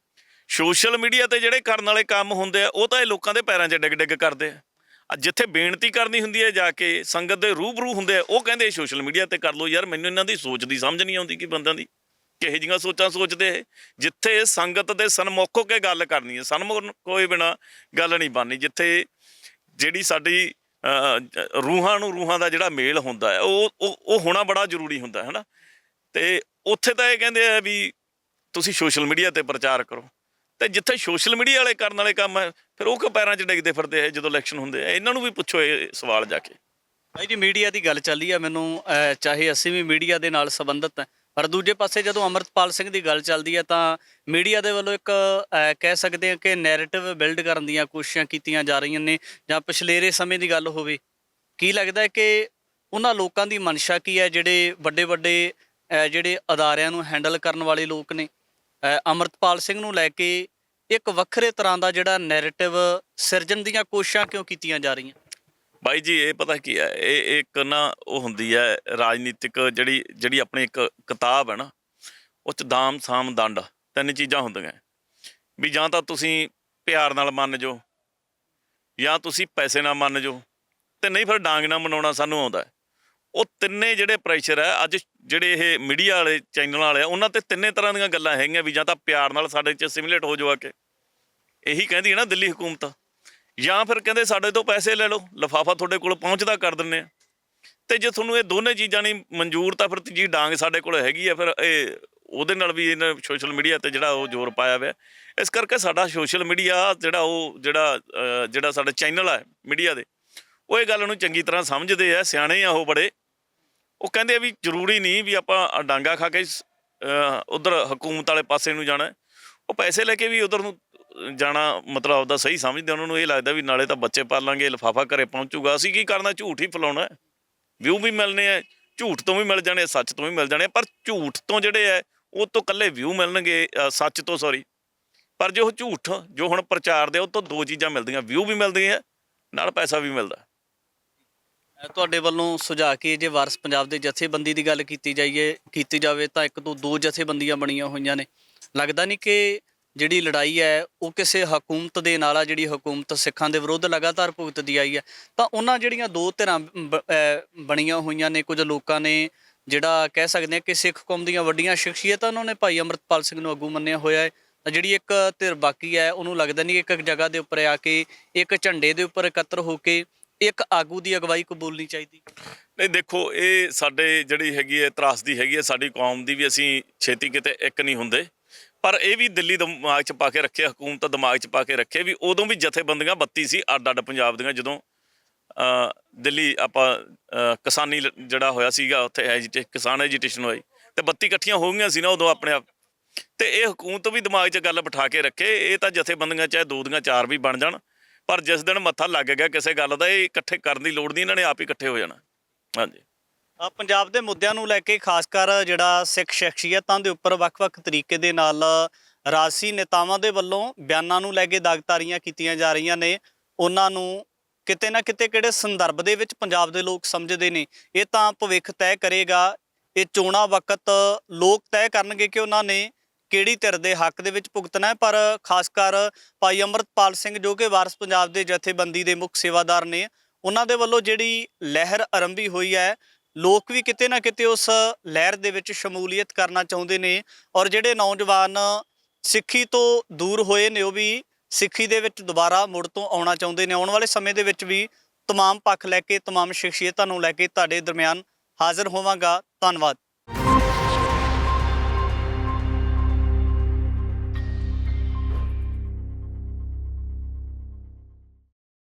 ਸੋਸ਼ਲ ਮੀਡੀਆ ਤੇ ਜਿਹੜੇ ਕਰਨ ਵਾਲੇ ਕੰਮ ਹੁੰਦੇ ਆ ਉਹ ਤਾਂ ਇਹ ਲੋਕਾਂ ਦੇ ਪੈਰਾਂ 'ਚ ਡਿੱਗ ਕਰਦੇ ਆ। ਜਿੱਥੇ ਬੇਨਤੀ ਕਰਨੀ ਹੁੰਦੀ ਹੈ ਜਾ ਕੇ ਸੰਗਤ ਦੇ ਰੂਬਰੂ ਹੁੰਦੇ ਆ, ਉਹ ਕਹਿੰਦੇ ਸੋਸ਼ਲ ਮੀਡੀਆ ਤੇ ਕਰ ਲਓ। ਯਾਰ ਮੈਨੂੰ ਇਹਨਾਂ ਦੀ ਸੋਚ ਦੀ ਸਮਝ ਨਹੀਂ ਆਉਂਦੀ ਕਿ ਬੰਦਿਆਂ ਦੀ ਕਿਹੋ ਜਿਹੀਆਂ ਸੋਚਾਂ ਸੋਚਦੇ ਇਹ। ਜਿੱਥੇ ਸੰਗਤ ਦੇ ਸਨਮੁਖ ਹੋ ਕੇ ਗੱਲ ਕਰਨੀ ਹੈ, ਸਨਮੁਖ ਕੋਈ ਬਿਨਾਂ ਗੱਲ ਨਹੀਂ ਬਣਨੀ। ਜਿੱਥੇ ਜਿਹੜੀ ਸਾਡੀ ਰੂਹਾਂ ਦਾ ਜਿਹੜਾ ਮੇਲ ਹੁੰਦਾ ਹੈ ਉਹ ਹੋਣਾ ਬੜਾ ਜ਼ਰੂਰੀ ਹੁੰਦਾ ਹੈ ਨਾ। ਤੇ ਉੱਥੇ ਤਾਂ ਇਹ ਕਹਿੰਦੇ ਆ ਵੀ ਤੁਸੀਂ ਸੋਸ਼ਲ ਮੀਡੀਆ ਤੇ ਪ੍ਰਚਾਰ ਕਰੋ, ਤੇ ਜਿੱਥੇ ਸੋਸ਼ਲ ਮੀਡੀਆ ਵਾਲੇ ਕਰਨ ਵਾਲੇ ਕੰਮ ਹੈ ਫਿਰ ਉਹ ਕਿਉਂ ਪੈਰਾਂ 'ਚ ਡਿੱਗਦੇ ਫਿਰਦੇ ਆ ਜਦੋਂ ਇਲੈਕਸ਼ਨ ਹੁੰਦੇ ਆ? ਇਹਨਾਂ ਨੂੰ ਵੀ ਪੁੱਛੋ ਇਹ ਸਵਾਲ ਜਾ ਕੇ। ਭਾਈ ਜੀ ਮੀਡੀਆ ਦੀ ਗੱਲ ਚੱਲੀ ਆ, ਮੈਨੂੰ ਚਾਹੇ ਅਸੀਂ ਵੀ ਮੀਡੀਆ ਦੇ ਨਾਲ ਸੰਬੰਧਿਤ ਹਾਂ, ਪਰ ਦੂਜੇ ਪਾਸੇ ਜਦੋਂ ਅੰਮ੍ਰਿਤਪਾਲ ਸਿੰਘ ਦੀ ਗੱਲ ਚੱਲਦੀ ਹੈ ਤਾਂ ਮੀਡੀਆ ਦੇ ਵੱਲੋਂ ਇੱਕ ਕਹਿ ਸਕਦੇ ਹਾਂ ਕਿ ਨੈਰੇਟਿਵ ਬਿਲਡ ਕਰਨ ਦੀਆਂ ਕੋਸ਼ਿਸ਼ਾਂ ਕੀਤੀਆਂ ਜਾ ਰਹੀਆਂ ਨੇ, ਜਾਂ ਪਿਛਲੇਰੇ ਸਮੇਂ ਦੀ ਗੱਲ ਹੋਵੇ। ਕੀ ਲੱਗਦਾ ਹੈ ਕਿ ਉਹਨਾਂ ਲੋਕਾਂ ਦੀ ਮਨਸ਼ਾ ਕੀ ਹੈ ਜਿਹੜੇ ਵੱਡੇ ਜਿਹੜੇ ਅਦਾਰਿਆਂ ਨੂੰ ਹੈਂਡਲ ਕਰਨ ਵਾਲੇ ਲੋਕ ਨੇ, ਅੰਮ੍ਰਿਤਪਾਲ ਸਿੰਘ ਨੂੰ ਲੈ ਕੇ ਇੱਕ ਵੱਖਰੇ ਤਰ੍ਹਾਂ ਦਾ ਜਿਹੜਾ ਨੈਰੇਟਿਵ ਸਿਰਜਣ ਦੀਆਂ ਕੋਸ਼ਿਸ਼ਾਂ ਕਿਉਂ ਕੀਤੀਆਂ ਜਾ ਰਹੀਆਂ? ਬਾਈ ਜੀ ਇਹ ਪਤਾ ਕੀ ਹੈ, ਇਹ ਇੱਕ ਨਾ ਉਹ ਹੁੰਦੀ ਹੈ ਰਾਜਨੀਤਿਕ ਜਿਹੜੀ ਆਪਣੀ ਇੱਕ ਕਿਤਾਬ ਹੈ ਨਾ, ਉਹ 'ਚ ਦਾਮ ਸਾਮ ਦੰਡ ਤਿੰਨ ਚੀਜ਼ਾਂ ਹੁੰਦੀਆਂ ਵੀ ਜਾਂ ਤਾਂ ਤੁਸੀਂ ਪਿਆਰ ਨਾਲ ਮੰਨ ਜਾਓ, ਜਾਂ ਤੁਸੀਂ ਪੈਸੇ ਨਾਲ ਮੰਨ ਜਾਓ, ਤੇ ਨਹੀਂ ਫਿਰ ਡਾਂਗ ਨਾਲ ਮਨਾਉਣਾ ਸਾਨੂੰ ਆਉਂਦਾ। ਉਹ ਤਿੰਨੇ ਜਿਹੜੇ ਪ੍ਰੈਸ਼ਰ ਹੈ ਅੱਜ ਜਿਹੜੇ ਇਹ ਮੀਡੀਆ ਵਾਲੇ ਚੈਨਲ ਵਾਲੇ ਆ, ਉਹਨਾਂ ਤੇ ਤਿੰਨੇ ਤਰ੍ਹਾਂ ਦੀਆਂ ਗੱਲਾਂ ਹੈਗੀਆਂ ਵੀ ਜਾਂ ਤਾਂ ਪਿਆਰ ਨਾਲ ਸਾਡੇ 'ਚ ਸਿਮੂਲੇਟ ਹੋ ਜਾਓ ਆ ਕੇ, ਇਹੀ ਕਹਿੰਦੀ ਹੈ ਨਾ ਦਿੱਲੀ ਹਕੂਮਤ, ਜਾਂ ਫਿਰ ਕਹਿੰਦੇ ਸਾਡੇ ਤੋਂ ਪੈਸੇ ਲੈ ਲਓ, ਲਿਫਾਫਾ ਤੁਹਾਡੇ ਕੋਲ ਪਹੁੰਚਦਾ ਕਰ ਦਿੰਦੇ ਆ। ਤੇ ਜੇ ਤੁਹਾਨੂੰ ਇਹ ਦੋਨੇ ਚੀਜ਼ਾਂ ਨਹੀਂ ਮਨਜ਼ੂਰ ਤਾਂ ਫਿਰ ਤੀਜੀ ਡਾਂਗ ਸਾਡੇ ਕੋਲ ਹੈਗੀ ਆ। ਫਿਰ ਇਹ ਉਹਦੇ ਨਾਲ ਵੀ ਇਹਨਾਂ ਸੋਸ਼ਲ ਮੀਡੀਆ ਤੇ ਜਿਹੜਾ ਉਹ ਜ਼ੋਰ ਪਾਇਆ ਹੋਇਆ। ਇਸ ਕਰਕੇ ਸਾਡਾ ਸੋਸ਼ਲ ਮੀਡੀਆ ਜਿਹੜਾ ਸਾਡਾ ਚੈਨਲ ਹੈ ਮੀਡੀਆ ਦੇ, ਉਹ ਇਹ ਗੱਲ ਨੂੰ ਚੰਗੀ ਤਰ੍ਹਾਂ ਸਮਝਦੇ ਆ, ਸਿਆਣੇ ਆ ਉਹ ਬੜੇ। ਉਹ ਕਹਿੰਦੇ ਆ ਵੀ ਜ਼ਰੂਰੀ ਨਹੀਂ ਵੀ ਆਪਾਂ ਡਾਂਗਾ ਖਾ ਕੇ ਉੱਧਰ ਹਕੂਮਤ ਵਾਲੇ ਪਾਸੇ ਨੂੰ ਜਾਣਾ। ਉਹ ਪੈਸੇ ਲੈ ਕੇ ਵੀ ਉਧਰ ਨੂੰ ਜਾਣਾ ਮਤਲਬ ਆਪਦਾ ਸਹੀ ਸਮਝਦੇ। ਉਹਨਾਂ ਨੂੰ ਇਹ ਲੱਗਦਾ ਵੀ ਨਾਲੇ ਤਾਂ ਬੱਚੇ ਪਾਲਾਂਗੇ, ਲਿਫਾਫਾ ਘਰੇ ਪਹੁੰਚੂਗਾ, ਅਸੀਂ ਕੀ ਕਰਨਾ, ਝੂਠ ਹੀ ਫੈਲਾਉਣਾ, ਵਿਊ ਵੀ ਮਿਲਣੇ ਆ, ਝੂਠ ਤੋਂ ਵੀ ਮਿਲ ਜਾਣੇ, ਸੱਚ ਤੋਂ ਵੀ ਮਿਲ ਜਾਣੇ। ਪਰ ਝੂਠ ਤੋਂ ਜਿਹੜੇ ਹੈ ਉਹ ਤੋਂ ਇਕੱਲੇ ਵਿਊ ਮਿਲਣਗੇ, ਸੱਚ ਤੋਂ ਸੌਰੀ। ਪਰ ਜੋ ਝੂਠ ਜੋ ਹੁਣ ਪ੍ਰਚਾਰ ਦੇ ਉਹ ਤੋਂ ਦੋ ਚੀਜ਼ਾਂ ਮਿਲਦੀਆਂ, ਵਿਊ ਵੀ ਮਿਲਦੀਆਂ ਨਾਲ ਪੈਸਾ ਵੀ ਮਿਲਦਾ। ਤੁਹਾਡੇ ਵੱਲੋਂ ਸੁਝਾਅ ਕਿ ਜੇ ਵਾਰਸ ਪੰਜਾਬ ਦੇ ਜਥੇਬੰਦੀ ਦੀ ਗੱਲ ਕੀਤੀ ਜਾਵੇ ਤਾਂ ਇੱਕ ਤੋਂ ਦੋ ਜਥੇਬੰਦੀਆਂ ਬਣੀਆਂ ਹੋਈਆਂ ਨੇ। ਲੱਗਦਾ ਨਹੀਂ ਕਿ ਜਿਹੜੀ ਲੜਾਈ ਹੈ ਉਹ ਕਿਸੇ ਹਕੂਮਤ ਦੇ ਨਾਲ ਆ, ਜਿਹੜੀ ਹਕੂਮਤ ਸਿੱਖਾਂ ਦੇ ਵਿਰੁੱਧ ਲਗਾਤਾਰ ਭੁਗਤਦੀ ਆਈ ਹੈ, ਤਾਂ ਉਹਨਾਂ ਜਿਹੜੀਆਂ ਦੋ ਧਿਰਾਂ ਬਣੀਆਂ ਹੋਈਆਂ ਨੇ, ਕੁਝ ਲੋਕਾਂ ਨੇ ਜਿਹੜਾ ਕਹਿ ਸਕਦੇ ਹਾਂ ਕਿ ਸਿੱਖ ਕੌਮ ਦੀਆਂ ਵੱਡੀਆਂ ਸ਼ਖਸੀਅਤਾਂ ਉਹਨਾਂ ਨੇ ਭਾਈ ਅੰਮ੍ਰਿਤਪਾਲ ਸਿੰਘ ਨੂੰ ਆਗੂ ਮੰਨਿਆ ਹੋਇਆ ਹੈ, ਤਾਂ ਜਿਹੜੀ ਇੱਕ ਧਿਰ ਬਾਕੀ ਹੈ ਉਹਨੂੰ ਲੱਗਦਾ ਨਹੀਂ ਇੱਕ ਜਗ੍ਹਾ ਦੇ ਉੱਪਰ ਆ ਕੇ ਇੱਕ ਝੰਡੇ ਦੇ ਉੱਪਰ ਇਕੱਤਰ ਹੋ ਕੇ ਇੱਕ ਆਗੂ ਦੀ ਅਗਵਾਈ ਕਬੂਲਣੀ ਚਾਹੀਦੀ। ਨਹੀਂ ਦੇਖੋ, ਇਹ ਸਾਡੇ ਜਿਹੜੀ ਹੈਗੀ ਹੈ ਤਰਾਸਦੀ ਹੈਗੀ ਹੈ ਸਾਡੀ ਕੌਮ ਦੀ ਵੀ, ਅਸੀਂ ਛੇਤੀ ਕਿਤੇ ਇੱਕ ਨਹੀਂ ਹੁੰਦੇ। ਪਰ ਇਹ ਵੀ ਦਿੱਲੀ ਦਿਮਾਗ 'ਚ ਪਾ ਕੇ ਰੱਖੇ, ਹਕੂਮਤ ਦਿਮਾਗ 'ਚ ਪਾ ਕੇ ਰੱਖੇ ਵੀ ਉਦੋਂ ਵੀ ਜਥੇਬੰਦੀਆਂ 32 ਸੀ ਅੱਡ ਅੱਡ ਪੰਜਾਬ ਦੀਆਂ। ਜਦੋਂ ਦਿੱਲੀ ਆਪਾਂ ਕਿਸਾਨੀ ਜਿਹੜਾ ਹੋਇਆ ਸੀਗਾ ਉੱਥੇ ਕਿਸਾਨ ਐਜੀਟੇਸ਼ਨ ਹੋਈ ਤੇ 32 ਇਕੱਠੀਆਂ ਹੋ ਗਈਆਂ ਸੀ ਨਾ ਉਦੋਂ ਆਪਣੇ ਆਪ। ਤੇ ਇਹ ਹਕੂਮਤ ਵੀ ਦਿਮਾਗ 'ਚ ਗੱਲ ਬਿਠਾ ਕੇ ਰੱਖੇ, ਇਹ ਤਾਂ ਜਥੇਬੰਦੀਆਂ ਚਾਹੇ ਦੋ ਦੀਆਂ ਚਾਰ ਵੀ ਬਣ ਜਾਣ, ਪਰ ਜਿਸ ਦਿਨ ਮੱਥਾ ਲੱਗ ਗਿਆ ਕਿਸੇ ਗੱਲ ਦਾ, ਇਹ ਇਕੱਠੇ ਕਰਨ ਦੀ ਲੋੜ ਨਹੀਂ, ਇਹਨਾਂ ਨੇ ਆਪ ਹੀ ਇਕੱਠੇ ਹੋ ਜਾਣਾ। ਹਾਂਜੀ, ਪੰਜਾਬ ਦੇ ਮੁੱਦਿਆਂ ਨੂੰ ਲੈ ਕੇ ਖਾਸ ਕਰ ਜਿਹੜਾ ਸਿੱਖ ਸ਼ਖਸੀਅਤਾਂ ਦੇ ਉੱਪਰ ਵੱਖ-ਵੱਖ ਤਰੀਕੇ ਦੇ ਨਾਲ ਰਾਜਸੀ ਨੇਤਾਵਾਂ ਦੇ ਵੱਲੋਂ ਬਿਆਨਾਂ ਨੂੰ ਲੈ ਕੇ ਦਾਗਧਾਰੀਆਂ ਕੀਤੀਆਂ ਜਾ ਰਹੀਆਂ ਨੇ, ਉਹਨਾਂ ਨੂੰ ਕਿਤੇ ਨਾ ਕਿਤੇ ਕਿਹੜੇ ਸੰਦਰਭ ਦੇ ਵਿੱਚ ਪੰਜਾਬ ਦੇ ਲੋਕ ਸਮਝਦੇ ਨੇ, ਇਹ ਤਾਂ ਭਵਿੱਖ ਤੈਅ ਕਰੇਗਾ। ਇਹ ਚੋਣਾਂ ਵਕਤ ਲੋਕ ਤੈਅ ਕਰਨਗੇ ਕਿ ਉਹਨਾਂ ਨੇ ਕਿਹੜੀ ਧਿਰ ਦੇ ਹੱਕ ਦੇ ਵਿੱਚ ਭੁਗਤਣਾ ਹੈ। ਪਰ ਖਾਸ ਕਰ ਭਾਈ ਅੰਮ੍ਰਿਤਪਾਲ ਸਿੰਘ ਜੋ ਕਿ ਵਾਰਸ ਪੰਜਾਬ ਦੇ ਜਥੇਬੰਦੀ ਦੇ ਮੁੱਖ ਸੇਵਾਦਾਰ ਨੇ, ਉਹਨਾਂ ਦੇ ਵੱਲੋਂ ਜਿਹੜੀ ਲਹਿਰ ਆਰੰਭੀ ਹੋਈ ਹੈ, ਲੋਕ ਵੀ ਕਿਤੇ ਨਾ ਕਿਤੇ ਉਸ ਲਹਿਰ ਦੇ ਵਿੱਚ ਸ਼ਮੂਲੀਅਤ ਕਰਨਾ ਚਾਹੁੰਦੇ ਨੇ। ਔਰ ਜਿਹੜੇ ਨੌਜਵਾਨ ਸਿੱਖੀ ਤੋਂ ਦੂਰ ਹੋਏ ਨੇ ਉਹ ਵੀ ਸਿੱਖੀ ਦੇ ਵਿੱਚ ਦੁਬਾਰਾ ਮੁੜ ਤੋਂ ਆਉਣਾ ਚਾਹੁੰਦੇ ਨੇ। ਆਉਣ ਵਾਲੇ ਸਮੇਂ ਦੇ ਵਿੱਚ ਵੀ ਤਮਾਮ ਪੱਖ ਲੈ ਕੇ, ਤਮਾਮ ਸ਼ਖਸੀਅਤਾਂ ਨੂੰ ਲੈ ਕੇ ਤੁਹਾਡੇ ਦਰਮਿਆਨ ਹਾਜ਼ਰ ਹੋਵਾਂਗਾ। ਧੰਨਵਾਦ।